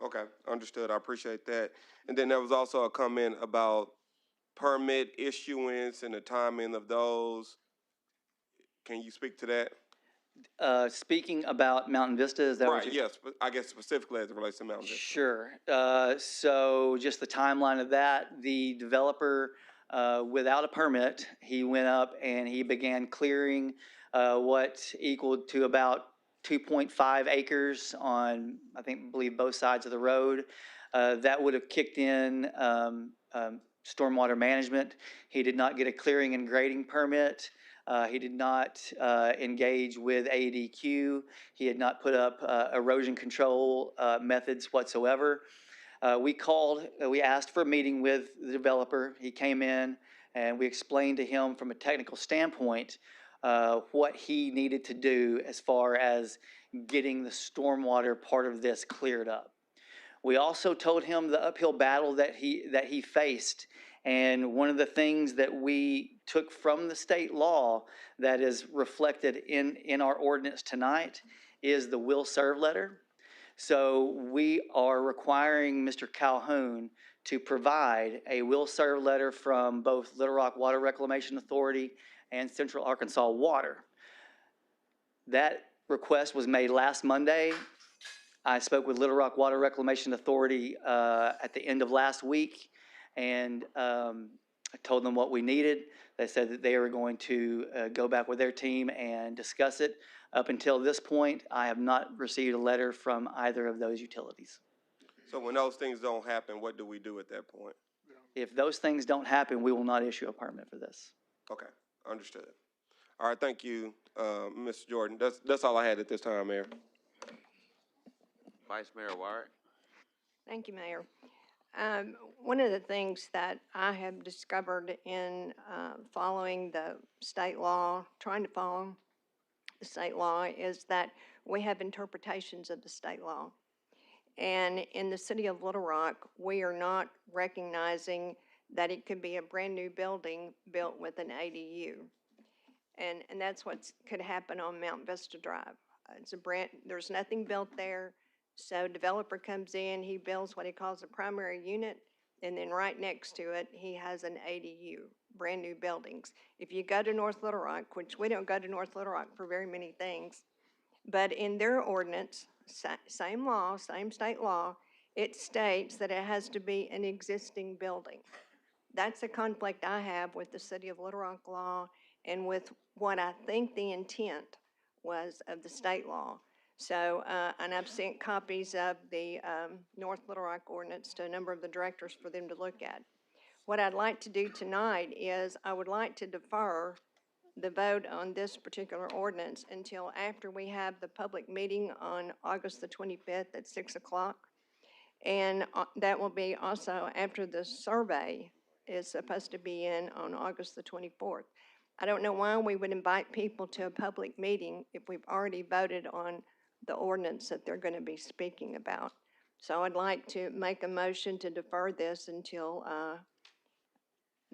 Okay, understood. I appreciate that. And then there was also a comment about permit issuance and the timing of those. Can you speak to that? Speaking about Mountain Vista, is that what Right, you're... yes, but I guess specifically as it relates to Mountain Vista. Sure. So just the timeline of that, the developer, without a permit, he went up and he began clearing what equaled to about 2.5 acres on, I believe both sides of the road. That would have kicked in stormwater management. He did not get a clearing and grading permit. He did not engage with ADQ. He had not put up erosion control methods whatsoever. We asked for a meeting with the developer. He came in and we explained to him from a technical standpoint what he needed to do as far as getting the stormwater part of this cleared up. We also told him the uphill battle that he faced. And one of the things that we took from the state law that is reflected in our ordinance tonight is the will serve letter. So we are requiring Mr. Calhoun to provide a will serve letter from both Little Rock Water Reclamation Authority and Central Arkansas Water. That request was made last Monday. I spoke with Little Rock Water Reclamation Authority at the end of last week, and I told them what we needed. They said that they were going to go back with their team and discuss it. Up until this point, I have not received a letter from either of those utilities. So when those things don't happen, what do we do at that point? If those things don't happen, we will not issue a permit for this. Okay, understood. All right, thank you, Mr. Jordan. That's all I had at this time, Mayor. Vice Mayor Wire. Thank you, Mayor. One of the things that I have discovered in following the state law, trying to follow the state law, is that we have interpretations of the state law. And in the city of Little Rock, we are not recognizing that it could be a brand new building built with an ADU. And that's what could happen on Mount Vista Drive. There's nothing built there. So developer comes in, he builds what he calls a primary unit, and then right next to it, he has an ADU, brand new buildings. If you go to North Little Rock, which we don't go to North Little Rock for very many things, but in their ordinance, same law, same state law, it states that it has to be an existing building. That's a conflict I have with the City of Little Rock law and with what I think the intent was of the state law. So, and I've sent copies of the North Little Rock ordinance to a number of the directors for them to look at. What I'd like to do tonight is I would like to defer the vote on this particular ordinance until after we have the public meeting on August the 25th at 6 o'clock. And that will be also after the survey is supposed to be in on August the 24th. I don't know why we would invite people to a public meeting if we've already voted on the ordinance that they're going to be speaking about. So I'd like to make a motion to defer this until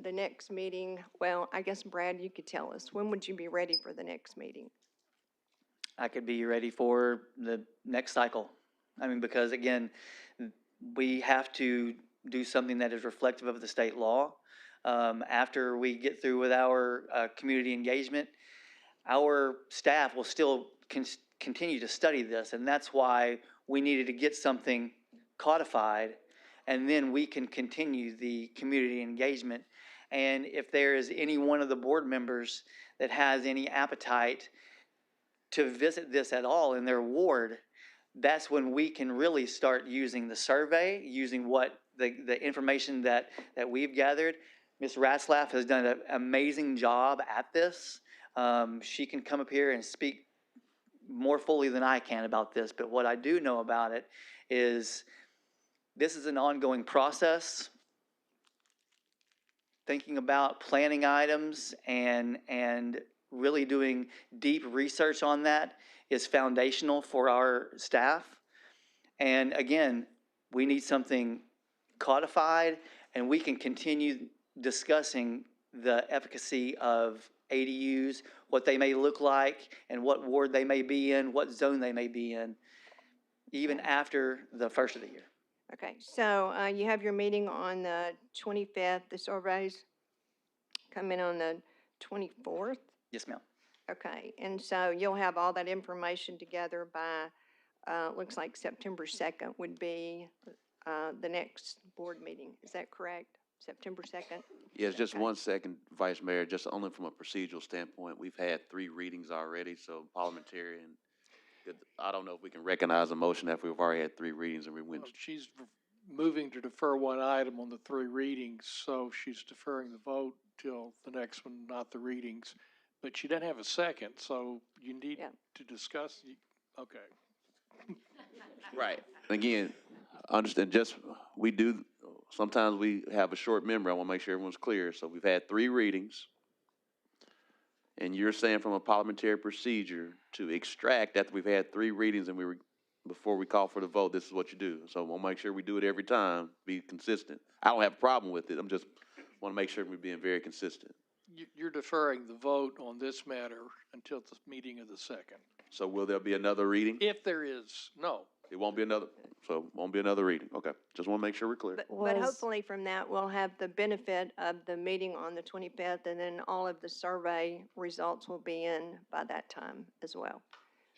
the next meeting. Well, I guess, Brad, you could tell us, when would you be ready for the next meeting? I could be ready for the next cycle. I mean, because again, we have to do something that is reflective of the state law. After we get through with our community engagement, our staff will still continue to study this, and that's why we needed to get something codified, and then we can continue the community engagement. And if there is any one of the board members that has any appetite to visit this at all in their ward, that's when we can really start using the survey, using what the information that we've gathered. Ms. Ratzlaff has done an amazing job at this. She can come up here and speak more fully than I can about this, but what I do know about it is this is an ongoing process. Thinking about planning items and really doing deep research on that is foundational for our staff. And again, we need something codified, and we can continue discussing the efficacy of ADUs, what they may look like, and what ward they may be in, what zone they may be in, even after the first of the year. Okay, so you have your meeting on the 25th. The surveys come in on the 24th? Yes, ma'am. Okay, and so you'll have all that information together by, looks like September 2nd would be the next board meeting. Is that correct? September 2nd? Yes, just 1 second, Vice Mayor, just only from a procedural standpoint, we've had 3 readings already, so parliamentarian, I don't know if we can recognize a motion after we've already had 3 readings and we went. She's moving to defer one item on the 3 readings, so she's deferring the vote till the next one, not the readings. But she doesn't have a second, so you need to discuss, okay. Right. Again, understand, sometimes we have a short memory. I want to make sure everyone's clear. So we've had 3 readings. And you're saying from a parliamentary procedure to extract after we've had 3 readings and before we call for the vote, this is what you do. So we'll make sure we do it every time, be consistent. I don't have a problem with it. I'm just want to make sure we're being very consistent. You're deferring the vote on this matter until the meeting of the 2nd. So will there be another reading? If there is, no. It won't be another, so it won't be another reading. Okay, just want to make sure we're clear. But hopefully from that, we'll have the benefit of the meeting on the 25th, and then all of the survey results will be in by that time as well.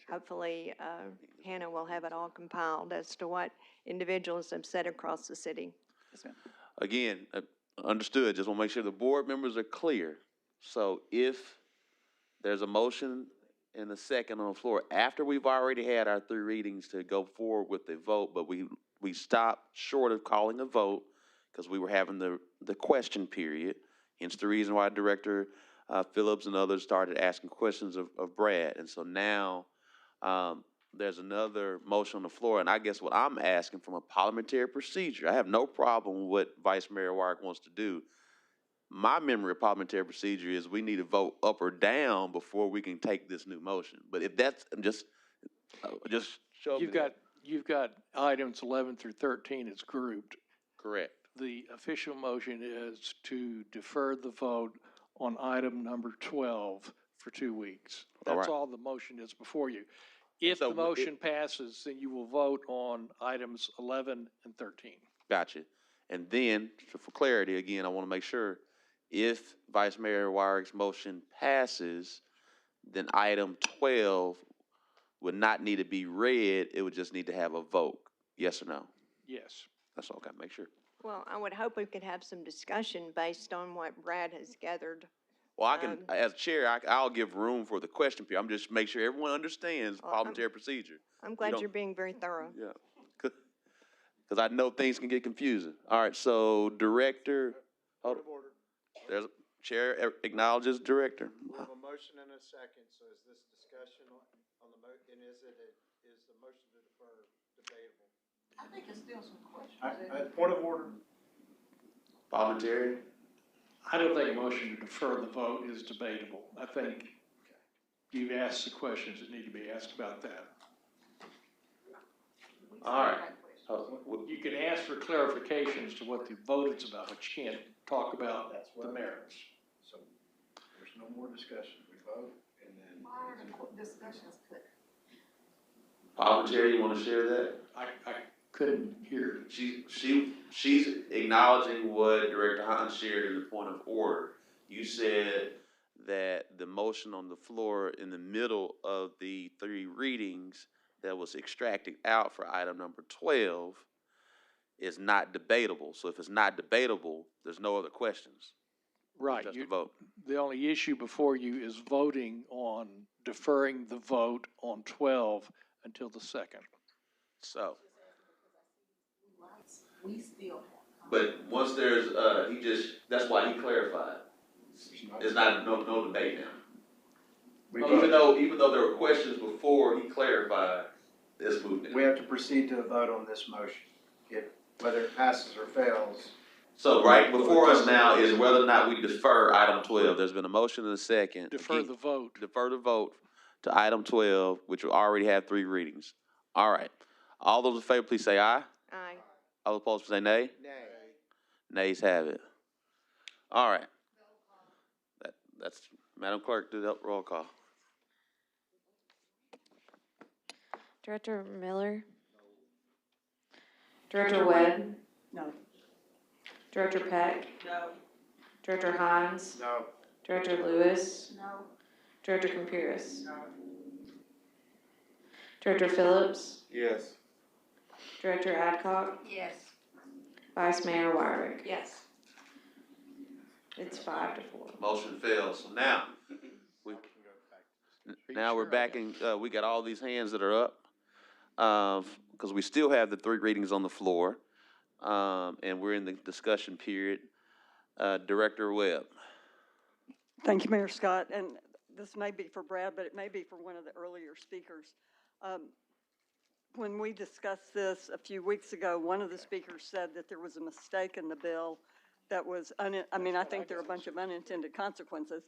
Sure. Hopefully, Hannah will have it all compiled as to what individuals have said across the city. Yes, ma'am. Again, understood, just want to make sure the board members are clear. So if there's a motion and a second on the floor, after we've already had our 3 readings to go forward with the vote, but we stopped short of calling a vote because we were having the question period, hence the reason why Director Phillips and others started asking questions of Brad. And so now there's another motion on the floor, and I guess what I'm asking from a parliamentary procedure, I have no problem with what Vice Mayor Warrick wants to do. My memory of parliamentary procedure is we need to vote up or down before we can take this new motion. But if that's, just show me. You've got items 11 through 13 is grouped. Correct. The official motion is to defer the vote on item number 12 for 2 weeks. That's all the motion is before you. If the motion passes, then you will vote on items 11 and 13. Gotcha. And then, for clarity, again, I want to make sure, if Vice Mayor Warrick's motion passes, then item 12 would not need to be read, it would just need to have a vote. Yes or no? Yes. That's all, gotta make sure. Well, I would hope we could have some discussion based on what Brad has gathered. Well, I can, as chair, I'll give room for the question period. I'm just make sure everyone understands parliamentary procedure. I'm glad you're being very thorough. Yeah, because I know things can get confusing. All right, so Director, hold on. Chair acknowledges Director. We have a motion and a second, so is this discussion on the and is the motion to defer debatable? I think there's still some questions. Point of order. Parliamentarian? I don't think a motion to defer the vote is debatable. I think you've asked the questions that need to be asked about that. All right. You can ask for clarifications to what the vote is about, but you can't talk about the merits. So there's no more discussion. We vote and then. Why are the discussions clear? Parliamentarian, you want to share that? I couldn't hear. She's acknowledging what Director Hines shared in the point of order. You said that the motion on the floor in the middle of the 3 readings that was extracted out for item number 12 is not debatable. So if it's not debatable, there's no other questions. Right. Just a vote. The only issue before you is voting on deferring the vote on 12 until the 2nd. So, We still have. but once there's, that's why he clarified. It's not, no debate now. Even though there were questions before he clarified, it's moved now. We have to proceed to a vote on this motion, whether it passes or fails. So right before us now is whether or not we defer item 12. There's been a motion and a second. Defer the vote. Defer the vote to item 12, which will already have 3 readings. All right. All those in favor, please say aye. Aye. All opposed, say nay. Nay. Nays have it. All right. That's, Madam Clerk, do the roll call. Director Miller? Director Webb? No. Director Peck? No. Director Hines? No. Director Lewis? No. Director Campuris? Director Phillips? Yes. Director Adcock? Yes. Vice Mayor Wyrick? Yes. It's 5-4. Motion fails. So now, we're back in, we got all these hands that are up. Because we still have the 3 readings on the floor. And we're in the discussion period. Director Webb. Thank you, Mayor Scott. And this may be for Brad, but it may be for one of the earlier speakers. When we discussed this a few weeks ago, one of the speakers said that there was a mistake in the bill that was, I think there are a bunch of unintended consequences,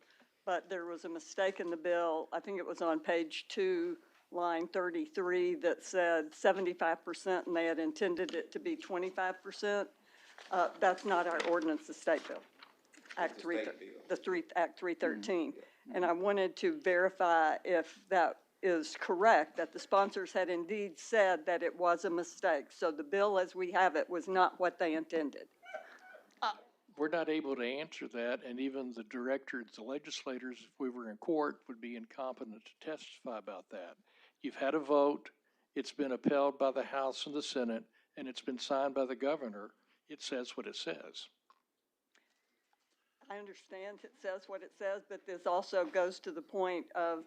but there was a mistake in the bill. I think it was on page 2, line 33, that said 75%, and they had intended it to be 25%. That's not our ordinance, the state bill. Act 313. And I wanted to verify if that is correct, that the sponsors had indeed said that it was a mistake. So the bill as we have it was not what they intended. We're not able to answer that, and even the directors, the legislators, if we were in court, would be incompetent to testify about that. You've had a vote, it's been upheld by the House and the Senate, and it's been signed by the governor. It says what it says. I understand it says what it says, but this also goes to the point of,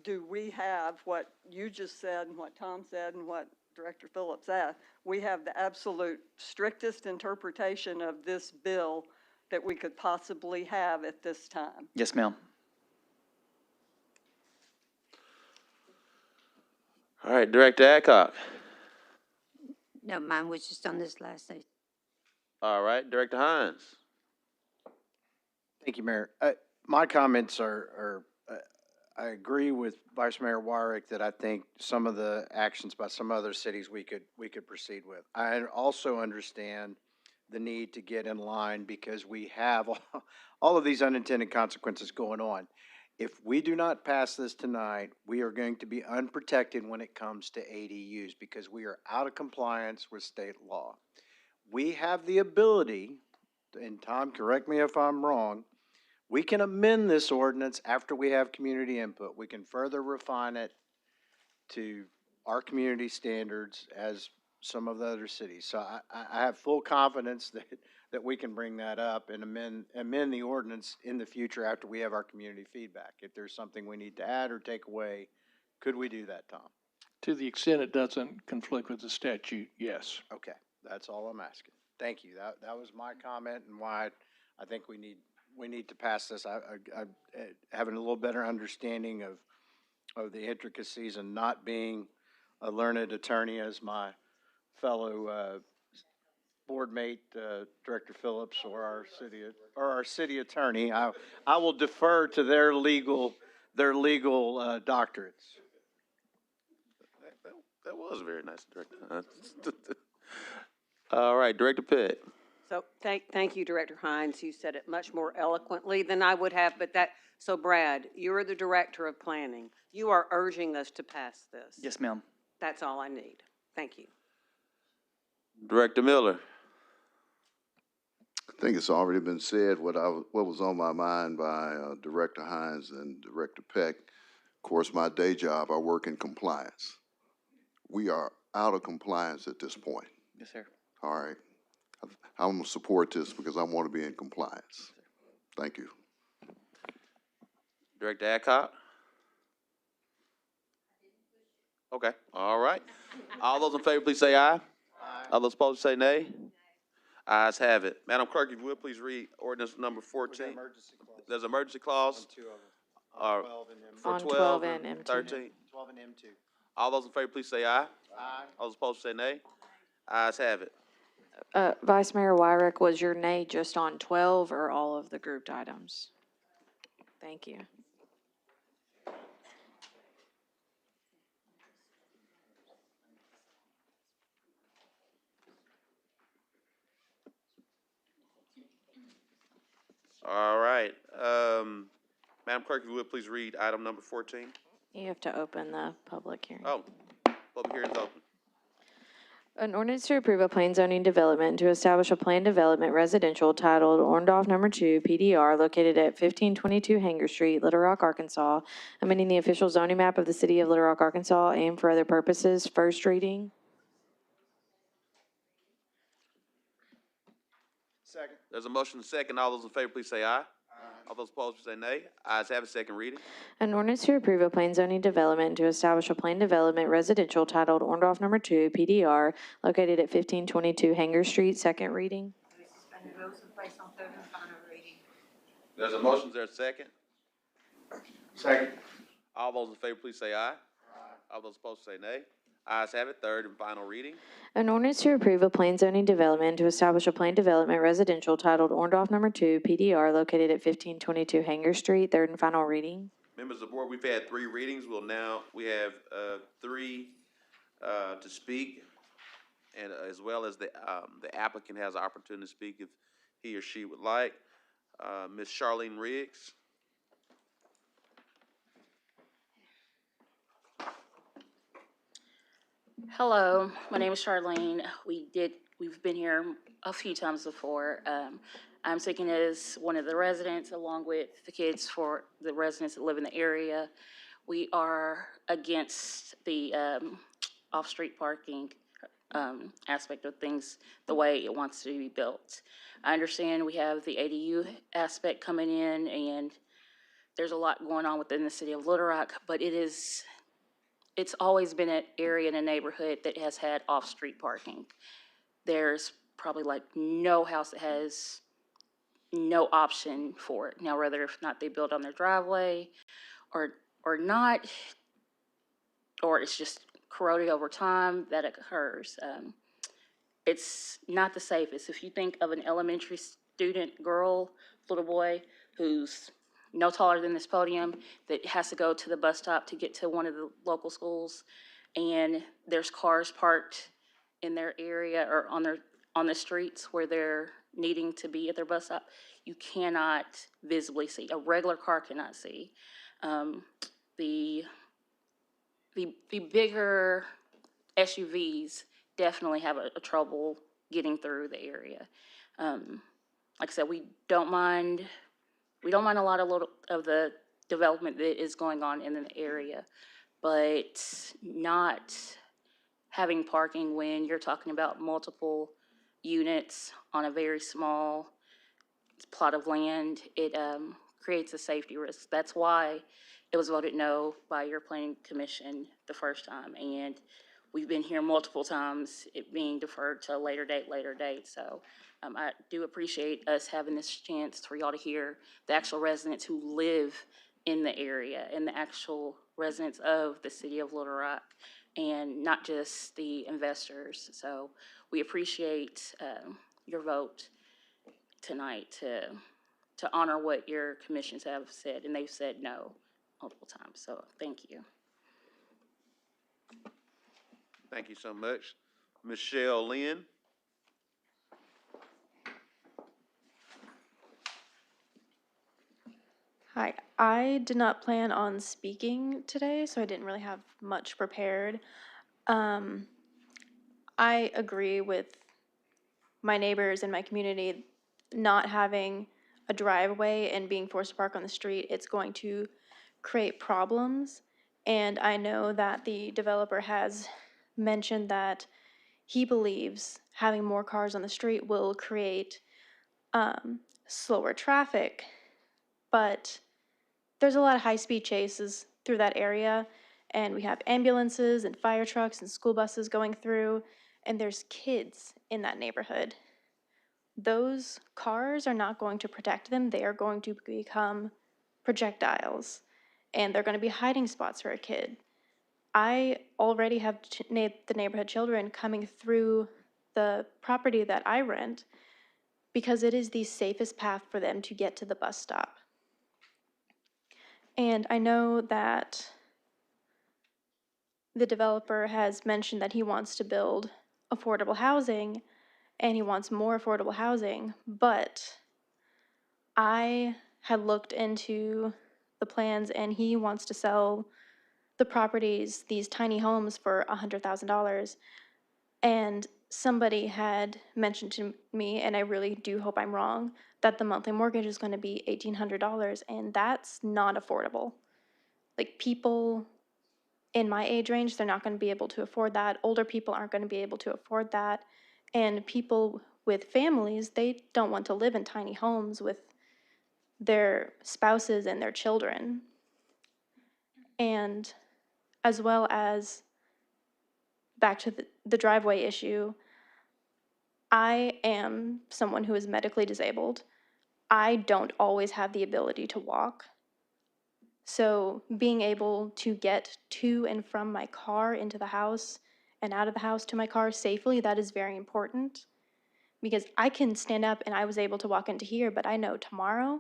do we have what you just said and what Tom said and what Director Phillips asked? We have the absolute strictest interpretation of this bill that we could possibly have at this time. Yes, ma'am. All right, Director Adcock. No, mine was just on this last day. All right, Director Hines. Thank you, Mayor. My comments are I agree with Vice Mayor Wyrick that I think some of the actions by some other cities we could proceed with. I also understand the need to get in line because we have all of these unintended consequences going on. If we do not pass this tonight, we are going to be unprotected when it comes to ADUs because we are out of compliance with state law. We have the ability, and Tom, correct me if I'm wrong, we can amend this ordinance after we have community input. We can further refine it to our community standards as some of the other cities. So I have full confidence that we can bring that up and amend the ordinance in the future after we have our community feedback. If there's something we need to add or take away, could we do that, Tom? To the extent it doesn't conflict with the statute, yes. Okay, that's all I'm asking. Thank you. That was my comment and why I think we need we need to pass this. I having a little better understanding of the intricacies and not being a learned attorney as my fellow board mate, Director Phillips, or our city attorney. I will defer to their legal doctorates. That was very nice, Director. All right, Director Pitt. So thank you, Director Hines. You said it much more eloquently than I would have, so Brad, you're the Director of Planning. You are urging us to pass this. Yes, ma'am. That's all I need. Thank you. Director Miller. I think it's already been said what was on my mind by Director Hines and Director Peck. Of course, my day job, I work in compliance. We are out of compliance at this point. Yes, sir. All right. I'm going to support this because I want to be in compliance. Thank you. Director Adcock? Okay, all right. All those in favor, please say aye. Aye. All those opposed, say nay. Ayes have it. Madam Clerk, if you would, please read ordinance number 14. There's an emergency clause. Two of them. For On 12 and and M2. 13. 12 and M2. All those in favor, please say aye. Aye. All those opposed, say nay. Ayes have it. Vice Mayor Wyrick, was your nay just on 12 or all of the grouped items? Thank you. All right. Madam Clerk, if you would, please read item number 14. You have to open the public hearing. Oh, public hearing is open. An ordinance to approve a plan zoning development to establish a planned development residential titled Orndorff Number 2 PDR located at 1522 Hanger Street, Little Rock, Arkansas, amending the official zoning map of the city of Little Rock, Arkansas, and for other purposes. First reading. Second. There's a motion and a second. All those in favor, please say aye. Aye. All those opposed, say nay. Ayes have it. Second reading. An ordinance to approve a plan zoning development to establish a planned development residential titled Orndorff Number 2 PDR located at 1522 Hanger Street. Second reading. Suspend the rules and place on third and final reading. There's a motion. Is there a second? Second. All those in favor, please say aye. Aye. All those opposed, say nay. Ayes have it. Third and final reading. An ordinance to approve a plan zoning development to establish a planned development residential titled Orndorff Number 2 PDR located at 1522 Hanger Street. Third and final reading. Members of the board, we've had 3 readings. We have 3 to speak, and as well as the applicant has an opportunity to speak if he or she would like. Ms. Charlene Riggs. Hello, my name is Charlene. We've been here a few times before. I'm speaking as one of the residents along with the kids for the residents that live in the area. We are against the off-street parking aspect of things, the way it wants to be built. I understand we have the ADU aspect coming in, and there's a lot going on within the city of Little Rock, but it's always been an area in a neighborhood that has had off-street parking. There's probably like no house that has no option for it. Now, whether if not they build on their driveway or not, or it's just corroded over time, that occurs. It's not the safest. If you think of an elementary student, girl, little boy, who's no taller than this podium, that has to go to the bus stop to get to one of the local schools, and there's cars parked in their area or on the streets where they're needing to be at their bus stop, you cannot visibly see. A regular car cannot see. The bigger SUVs definitely have a trouble getting through the area. Like I said, we don't mind a lot of the development that is going on in the area, but not having parking when you're talking about multiple units on a very small plot of land, it creates a safety risk. That's why it was voted no by your planning commission the first time, and we've been here multiple times, it being deferred to a later date. So I do appreciate us having this chance for y'all to hear the actual residents who live in the area and the actual residents of the city of Little Rock, and not just the investors. So we appreciate your vote tonight to honor what your commissions have said, and they've said no multiple times. So thank you. Thank you so much. Michelle Lynn. Hi, I did not plan on speaking today, so I didn't really have much prepared. I agree with my neighbors and my community not having a driveway and being forced to park on the street. It's going to create problems. And I know that the developer has mentioned that he believes having more cars on the street will create slower traffic. But there's a lot of high-speed chases through that area, and we have ambulances and fire trucks and school buses going through, and there's kids in that neighborhood. Those cars are not going to protect them. They are going to become projectiles, and they're going to be hiding spots for a kid. I already have the neighborhood children coming through the property that I rent because it is the safest path for them to get to the bus stop. And I know that the developer has mentioned that he wants to build affordable housing and he wants more affordable housing, but I had looked into the plans and he wants to sell the properties, these tiny homes, for $100,000. And somebody had mentioned to me, and I really do hope I'm wrong, that the monthly mortgage is going to be $1,800, and that's not affordable. Like, people in my age range, they're not going to be able to afford that. Older people aren't going to be able to afford that. And people with families, they don't want to live in tiny homes with their spouses and their children. And as well as, back to the driveway issue, I am someone who is medically disabled. I don't always have the ability to walk. So being able to get to and from my car into the house and out of the house to my car safely, that is very important. Because I can stand up and I was able to walk into here, but I know tomorrow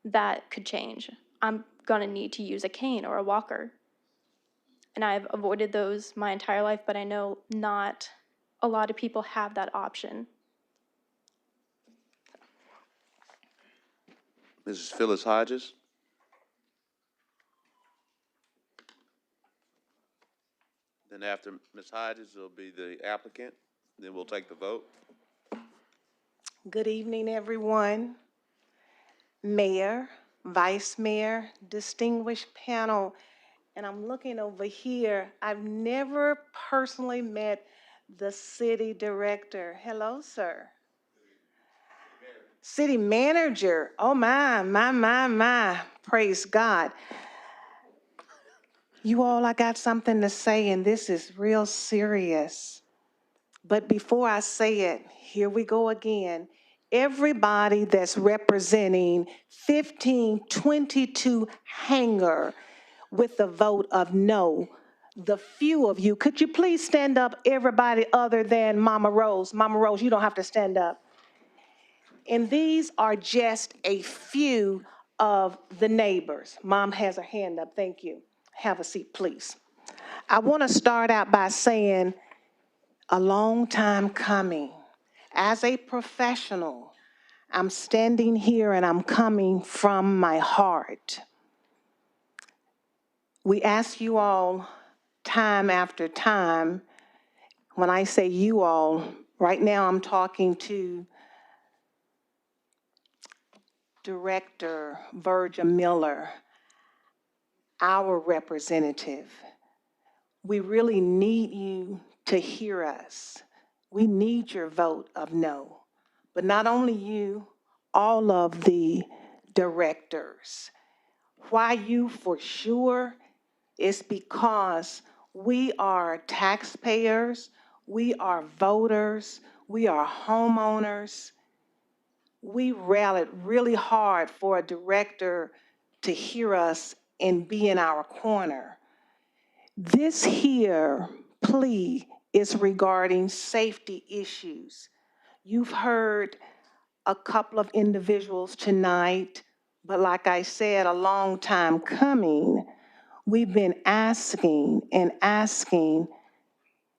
that could change. I'm gonna need to use a cane or a walker. And I've avoided those my entire life, but I know not a lot of people have that option. Mrs. Phyllis Hodges. Then after Ms. Hodges, it'll be the applicant. Then we'll take the vote. Good evening, everyone. Mayor, Vice Mayor, distinguished panel, and I'm looking over here. I've never personally met the city director. Hello, sir. City manager. Oh, my. Praise God. You all, I got something to say, and this is real serious. But before I say it, here we go again. Everybody that's representing 1522 Hanger with the vote of no, the few of you, could you please stand up, everybody other than Mama Rose? Mama Rose, you don't have to stand up. And these are just a few of the neighbors. Mom has her hand up, thank you. Have a seat, please. I want to start out by saying, a long time coming. As a professional, I'm standing here and I'm coming from my heart. We ask you all time after time. When I say you all, right now I'm talking to Director Virgia Miller, our representative. We really need you to hear us. We need your vote of no. But not only you, all of the directors. Why you for sure is because We are taxpayers, we are voters, we are homeowners. We rallied really hard for a director to hear us and be in our corner. This here plea is regarding safety issues. You've heard a couple of individuals tonight, but like I said, a long time coming. We've been asking and asking,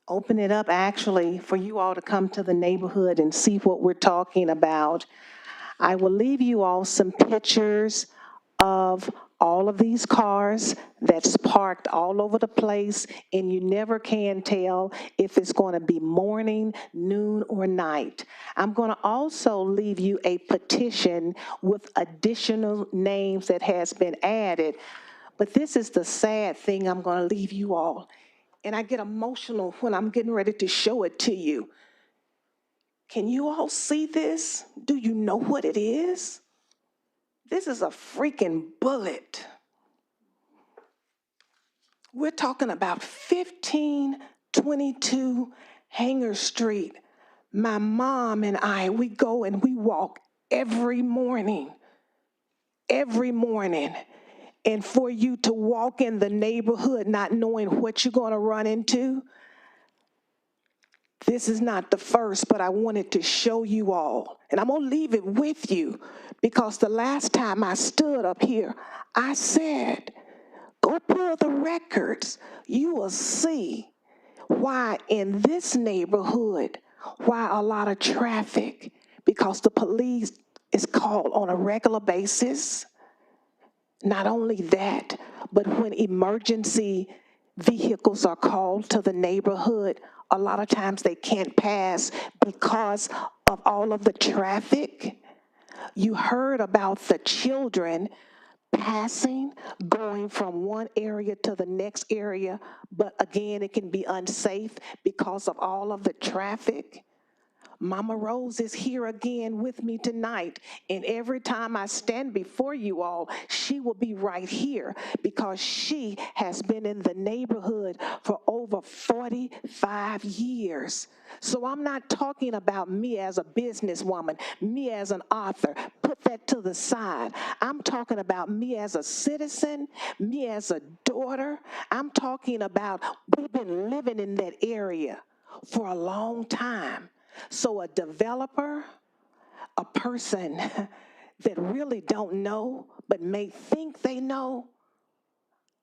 open it up actually for you all to come to the neighborhood and see what we're talking about. I will leave you all some pictures of all of these cars that's parked all over the place, and you never can tell if it's going to be morning, noon, or night. I'm going to also leave you a petition with additional names that has been added, but this is the sad thing I'm going to leave you all, and I get emotional when I'm getting ready to show it to you. Can you all see this? Do you know what it is? This is a freaking bullet. We're talking about 1522 Hanger Street. My mom and I, we go and we walk every morning. And for you to walk in the neighborhood not knowing what you're going to run into, this is not the first, but I wanted to show you all. And I'm going to leave it with you because the last time I stood up here, I said, go pull the records. You will see why in this neighborhood, why a lot of traffic, because the police is called on a regular basis. Not only that, but when emergency vehicles are called to the neighborhood, a lot of times they can't pass because of all of the traffic. You heard about the children passing, going from one area to the next area, but again, it can be unsafe because of all of the traffic. Mama Rose is here again with me tonight, and every time I stand before you all, she will be right here because she has been in the neighborhood for over 45 years. So I'm not talking about me as a businesswoman, me as an author. Put that to the side. I'm talking about me as a citizen, me as a daughter. I'm talking about we've been living in that area for a long time. So a developer, a person that really don't know but may think they know,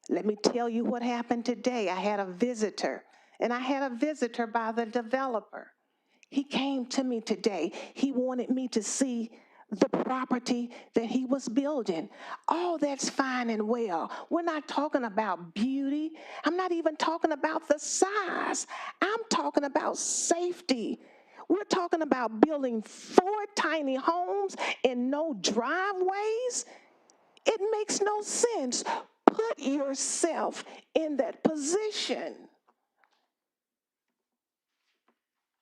let me tell you what happened today. I had a visitor, and I had a visitor by the developer. He came to me today. He wanted me to see the property that he was building. All that's fine and well. We're not talking about beauty. I'm not even talking about the size. I'm talking about safety. We're talking about building 4 tiny homes and no driveways. It makes no sense. Put yourself in that position.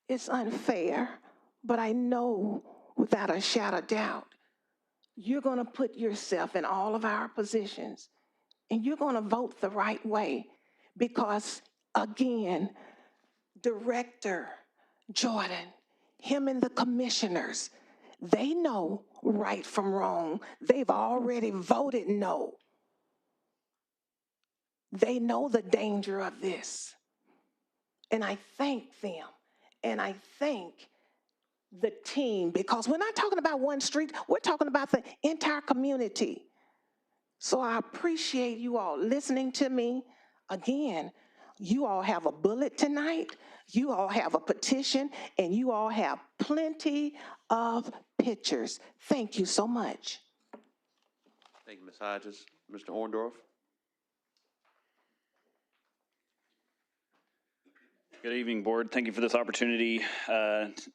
It's unfair, but I know without a shadow of doubt, you're going to put yourself in all of our positions and you're going to vote the right way because, again, Director Jordan, him and the commissioners, they know right from wrong. They've already voted no. They know the danger of this. And I thank them. And I thank the team, because we're not talking about one street, we're talking about the entire community. So I appreciate you all listening to me. Again, you all have a bullet tonight, you all have a petition, and you all have plenty of pictures. Thank you so much. Thank you, Ms. Hodges. Mr. Orndorff? Good evening, Board. Thank you for this opportunity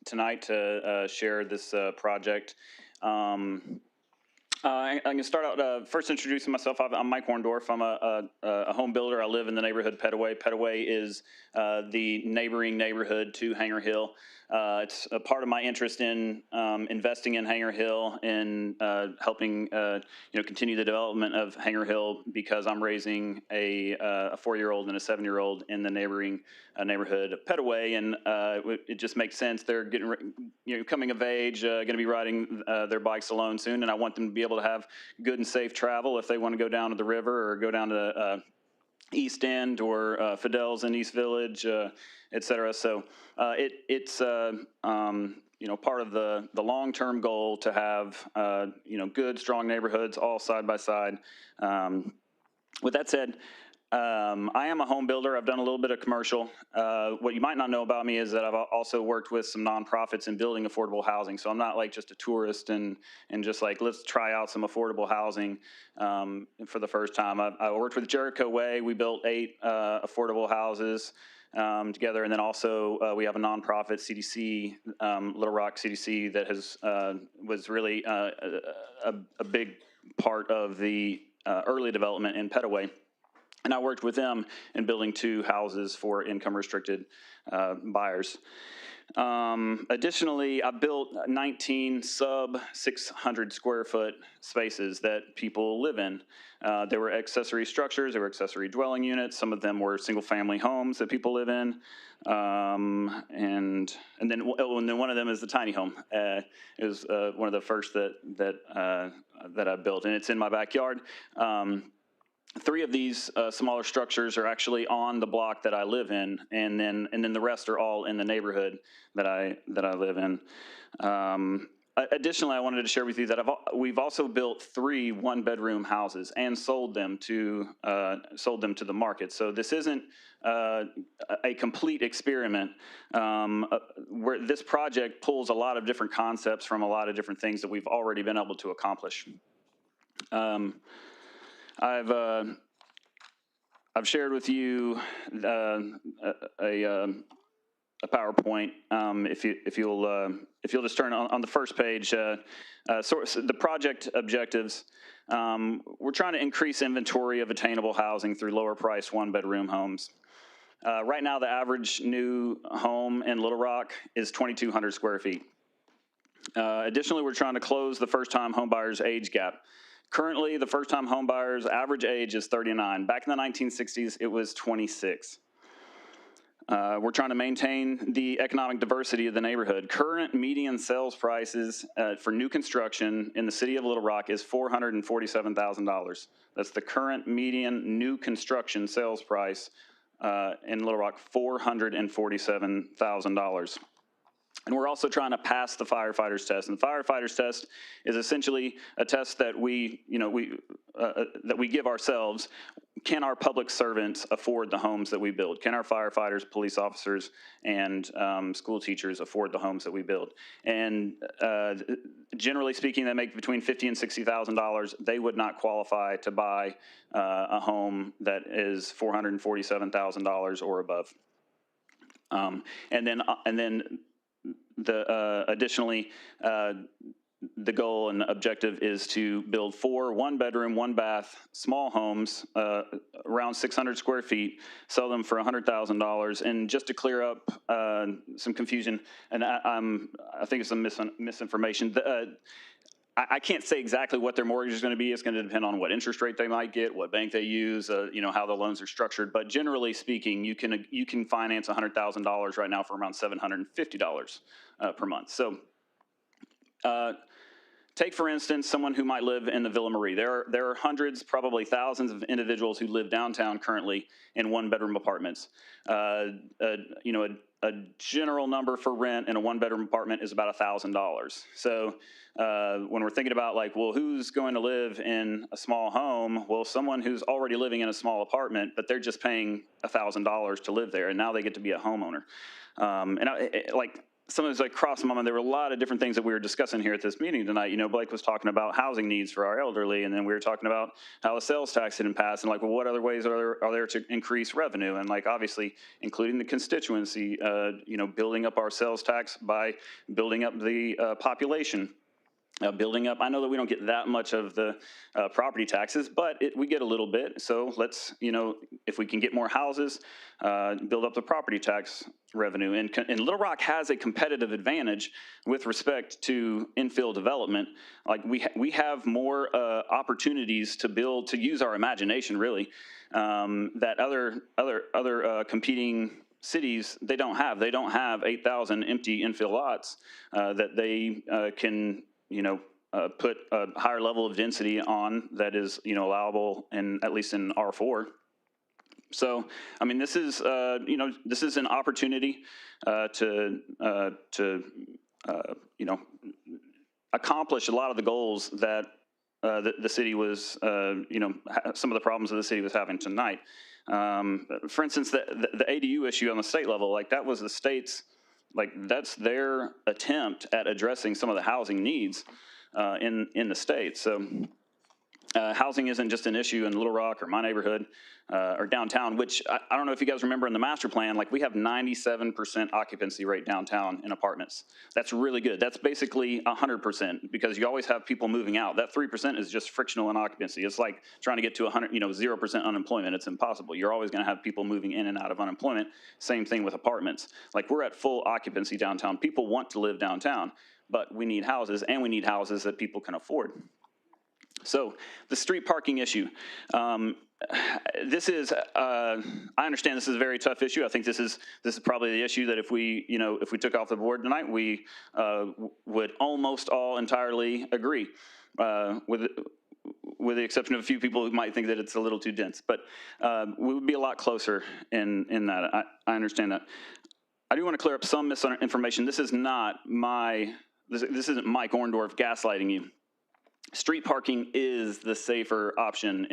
tonight to share this project. I'm going to start out first introducing myself. I'm Mike Orndorff. I'm a home builder. I live in the neighborhood Petaway. Petaway is the neighboring neighborhood to Hanger Hill. It's a part of my interest in investing in Hanger Hill and helping continue the development of Hanger Hill because I'm raising a 4-year-old and a 7-year-old in the neighboring neighborhood of Petaway, and it just makes sense. They're getting coming of age, going to be riding their bikes alone soon, and I want them to be able to have good and safe travel if they want to go down to the river or go down to East End or Fidel's in East Village, et cetera. So it's part of the long-term goal to have good, strong neighborhoods all side by side. With that said, I am a home builder. I've done a little bit of commercial. What you might not know about me is that I've also worked with some nonprofits in building affordable housing. So I'm not like just a tourist and just like, let's try out some affordable housing for the first time. I worked with Jericho Way. We built 8 affordable houses together. And then also we have a nonprofit, CDC, Little Rock CDC, that was really a big part of the early development in Petaway. And I worked with them in building 2 houses for income-restricted buyers. Additionally, I built 19 sub-600 square foot spaces that people live in. They were accessory structures, they were accessory dwelling units. Some of them were single-family homes that people live in. And then one of them is the tiny home. It was one of the first that I built, and it's in my backyard. 3 of these smaller structures are actually on the block that I live in, and then the rest are all in the neighborhood that I live in. Additionally, I wanted to share with you that we've also built 3 one-bedroom houses and sold them to the market. So this isn't a complete experiment. Where this project pulls a lot of different concepts from a lot of different things that we've already been able to accomplish. I've shared with you a PowerPoint. If you'll just turn on the first page, so the project objectives. We're trying to increase inventory of attainable housing through lower price 1-bedroom homes. Right now, the average new home in Little Rock is 2,200 square feet. Additionally, we're trying to close the first-time homebuyers age gap. Currently, the first-time homebuyers' average age is 39. Back in the 1960s, it was 26. We're trying to maintain the economic diversity of the neighborhood. Current median sales prices for new construction in the city of Little Rock is $447,000. That's the current median new construction sales price in Little Rock, $447,000. And we're also trying to pass the firefighters test. And the firefighters test is essentially a test that we give ourselves. Can our public servants afford the homes that we build? Can our firefighters, police officers, and school teachers afford the homes that we build? And generally speaking, they make between $50,000 and $60,000. They would not qualify to buy a home that is $447,000 or above. Additionally, the goal and objective is to build 4 1-bedroom, 1-bath small homes around 600 square feet, sell them for $100,000. And just to clear up some confusion, and I think it's some misinformation. I can't say exactly what their mortgage is going to be. It's going to depend on what interest rate they might get, what bank they use, how the loans are structured. But generally speaking, you can finance $100,000 right now for around $750 per month. So take, for instance, someone who might live in the Villa Marie. There are hundreds, probably thousands of individuals who live downtown currently in 1-bedroom apartments. A general number for rent in a 1-bedroom apartment is about $1,000. So when we're thinking about who's going to live in a small home? Well, someone who's already living in a small apartment, but they're just paying $1,000 to live there, and now they get to be a homeowner. Sometimes crossed my mind. There were a lot of different things that we were discussing here at this meeting tonight. Blake was talking about housing needs for our elderly, and then we were talking about how the sales tax had been passed, and what other ways are there to increase revenue? And obviously, including the constituency, building up our sales tax by building up the population. building up. I know that we don't get that much of the property taxes, but we get a little bit. So let's, if we can get more houses, build up the property tax revenue. And Little Rock has a competitive advantage with respect to infill development. Like we have more opportunities to build, to use our imagination really, that other competing cities, they don't have. They don't have 8,000 empty infill lots that they can put a higher level of density on that is, allowable in, at least in R4. So, I mean, this is, this is an opportunity to accomplish a lot of the goals that the city was, some of the problems that the city was having tonight. For instance, the ADU issue on the state level, like that was the state's, like that's their attempt at addressing some of the housing needs in the state. So housing isn't just an issue in Little Rock or my neighborhood or downtown, which I don't know if you guys remember in the master plan, like we have 97% occupancy rate downtown in apartments. That's really good. That's basically 100% because you always have people moving out. That 3% is just frictional in occupancy. It's like trying to get to 0% unemployment. It's impossible. You're always going to have people moving in and out of unemployment. Same thing with apartments. Like we're at full occupancy downtown. People want to live downtown, but we need houses, and we need houses that people can afford. So the street parking issue. This is, I understand this is a very tough issue. I think this is probably the issue that if we took off the board tonight, we would almost all entirely agree, with the exception of a few people who might think that it's a little too dense. But we would be a lot closer in that. I understand that. I do want to clear up some misinformation. This is not this isn't Mike Orndorff gaslighting you. Street parking is the safer option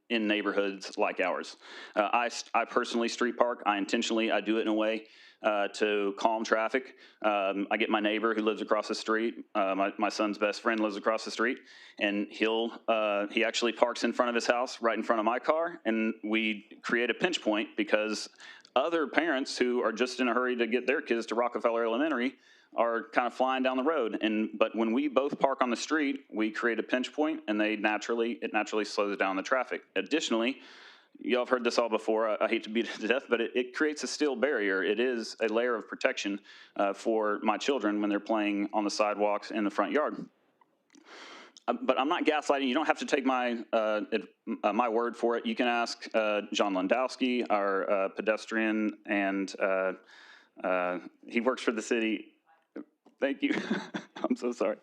in neighborhoods like ours. I personally street park. I do it in a way to calm traffic. I get my neighbor who lives across the street. My son's best friend lives across the street, and he actually parks in front of his house, right in front of my car, and we create a pinch point because other parents who are just in a hurry to get their kids to Rockefeller Elementary are kind of flying down the road. But when we both park on the street, we create a pinch point, and it naturally slows down the traffic. Additionally, y'all have heard this all before. I hate to beat it to death, but it creates a steel barrier. It is a layer of protection for my children when they're playing on the sidewalks in the front yard. But I'm not gaslighting. You don't have to take my word for it. You can ask John Landowski, our pedestrian, and he works for the city. Thank you. I'm so sorry.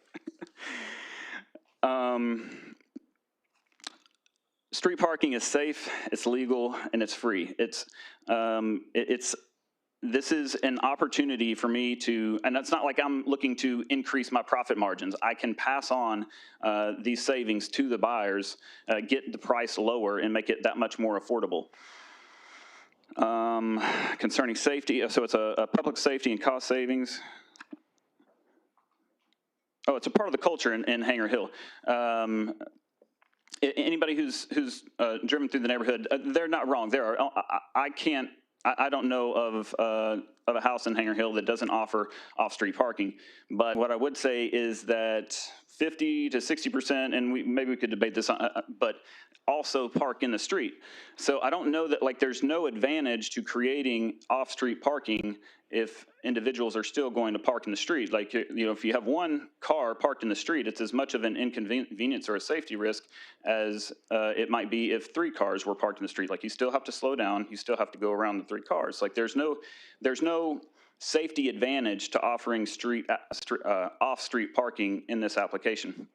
Street parking is safe, it's legal, and it's free. This is an opportunity for me to, and it's not like I'm looking to increase my profit margins. I can pass on these savings to the buyers, get the price lower, and make it that much more affordable. Concerning safety, so it's a public safety and cost savings. Oh, it's a part of the culture in Hanger Hill. Anybody who's driven through the neighborhood, they're not wrong. There are. I don't know of a house in Hanger Hill that doesn't offer off-street parking. But what I would say is that 50 to 60%, and maybe we could debate this, but also park in the street. So I don't know that, like, there's no advantage to creating off-street parking if individuals are still going to park in the street. Like, if you have one car parked in the street, it's as much of an inconvenience or a safety risk as it might be if 3 cars were parked in the street. Like, you still have to slow down, you still have to go around the 3 cars. Like, there's no safety advantage to offering off-street parking in this application.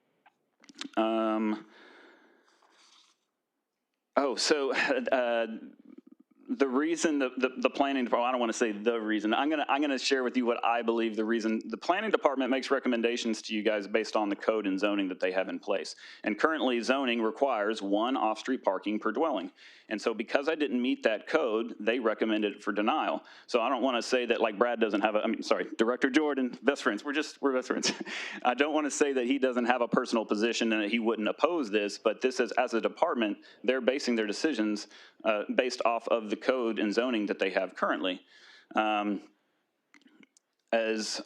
The reason the planning department, I don't want to say the reason, I'm gonna share with you what I believe the reason. The planning department makes recommendations to you guys based on the code and zoning that they have in place. And currently zoning requires 1 off-street parking per dwelling. And so because I didn't meet that code, they recommended it for denial. So I don't want to say that, like, Brad doesn't have Director Jordan, best friends, we're best friends. I don't want to say that he doesn't have a personal position and that he wouldn't oppose this, but this is, as a department, they're basing their decisions based off of the code and zoning that they have currently. As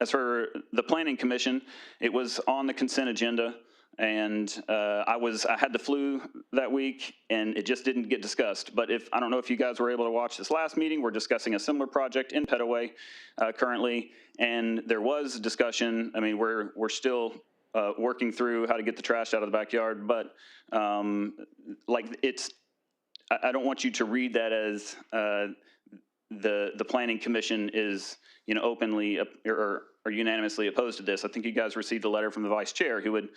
as for the Planning Commission, it was on the consent agenda, and I had the flu that week, and it just didn't get discussed. But I don't know if you guys were able to watch this last meeting. We're discussing a similar project in Petaway currently, and there was discussion. I mean, we're still working through how to get the trash out of the backyard, but I don't want you to read that as the Planning Commission is, openly or unanimously opposed to this. I think you guys received a letter from the Vice Chair who would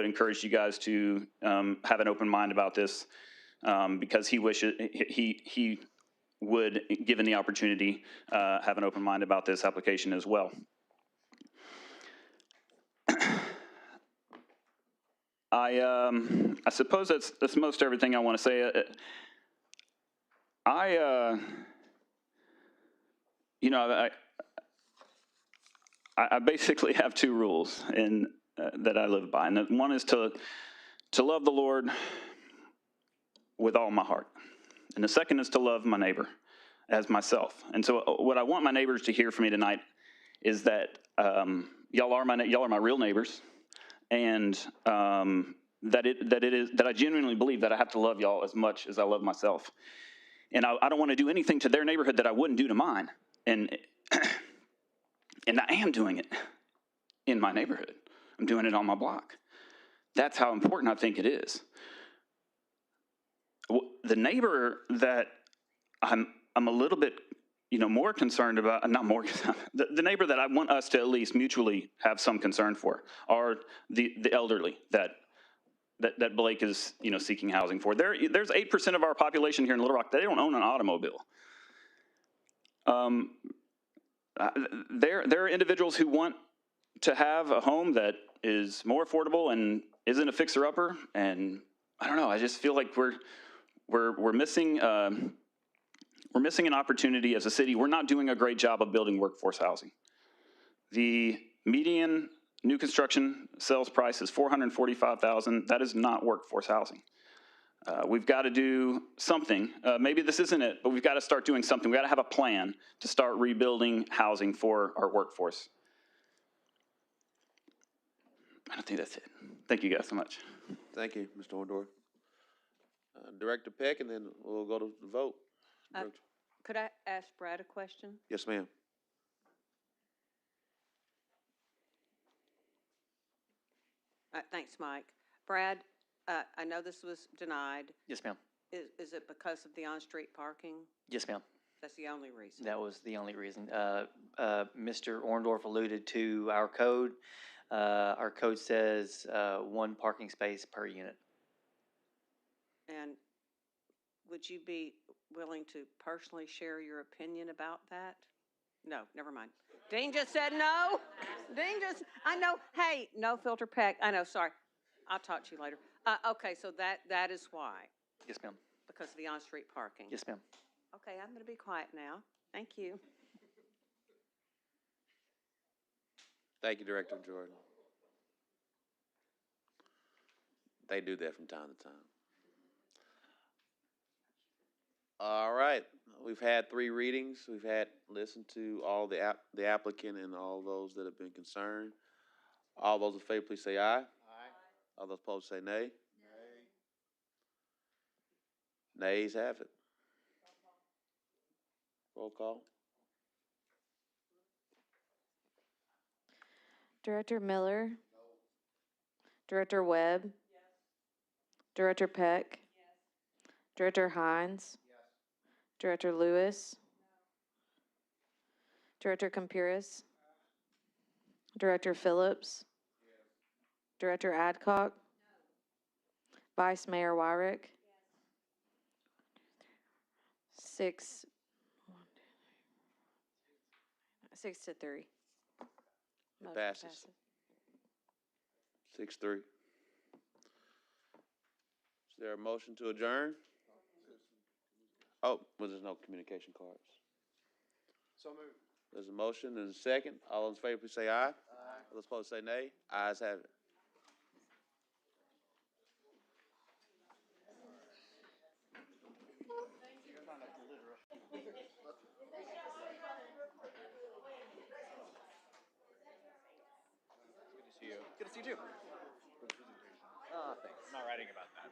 encourage you guys to have an open mind about this because he wishes he would, given the opportunity, have an open mind about this application as well. I suppose that's most everything I want to say. I basically have two rules that I live by, and one is to love the Lord with all my heart, and the second is to love my neighbor as myself. And so, what I want my neighbors to hear from me tonight is that y'all are my real neighbors, and that I genuinely believe that I have to love y'all as much as I love myself. And I don't want to do anything to their neighborhood that I wouldn't do to mine. And I am doing it in my neighborhood. I'm doing it on my block. That's how important I think it is. The neighbor that I'm a little bit, more concerned about, not more, the neighbor that I want us to at least mutually have some concern for are the elderly that Blake is, seeking housing for. There's 8% of our population here in Little Rock, they don't own an automobile. There are individuals who want to have a home that is more affordable and isn't a fixer-upper, and I don't know, I just feel like we're missing an opportunity as a city. We're not doing a great job of building workforce housing. The median new construction sales price is $445,000. That is not workforce housing. We've got to do something. Maybe this isn't it, but we've got to start doing something. We've got to have a plan to start rebuilding housing for our workforce. I don't think that's it. Thank you guys so much. Thank you, Mr. Orndorff. Director Peck, and then we'll go to the vote. Could I ask Brad a question? Yes, ma'am. Thanks, Mike. Brad, I know this was denied. Yes, ma'am. Is it because of the on-street parking? Yes, ma'am. That's the only reason? That was the only reason. Mr. Orndorff alluded to our code. Our code says 1 parking space per unit. And would you be willing to personally share your opinion about that? No, never mind. Dean just said no. I know, hey, no filter Peck. I know, sorry. I'll talk to you later. Okay, so that is why, Yes, ma'am. because of the on-street parking? Yes, ma'am. Okay, I'm going to be quiet now. Thank you. Thank you, Director Jordan. They do that from time to time. All right, we've had 3 readings. We've listened to all the applicant and all those that have been concerned. All those in favor, please say aye. Aye. All those opposed, say nay. Nay. Nays have it. Roll call. Director Miller? No. Director Webb? Yes. Director Peck? Yes. Director Hines? Yes. Director Lewis? No. Director Campuris? Director Phillips? Yes. Director Adcock? No. Vice Mayor Wyrick? Yes. 6-3. Motion Passes. 6-3. Is there a motion to adjourn? Oh, well, there's no communication cards. So moved. There's a motion and a second. All those in favor, please say aye. Aye. All those opposed, say nay. Ayes have it. you too. Oh, thanks. I'm not writing about that.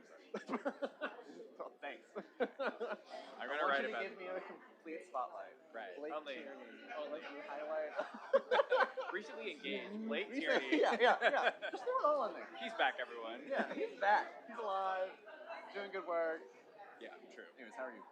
Oh, thanks. I'm I gonna want write you to about give me a complete spotlight. Right. Blake Only. Tierney. Like you highlight. Recently engaged. Blake Recently- Tierney. yeah. Just throw it all on there. He's back, everyone. Yeah, he's back. He's alive. Doing good work. Yeah, true. Anyways, how are you?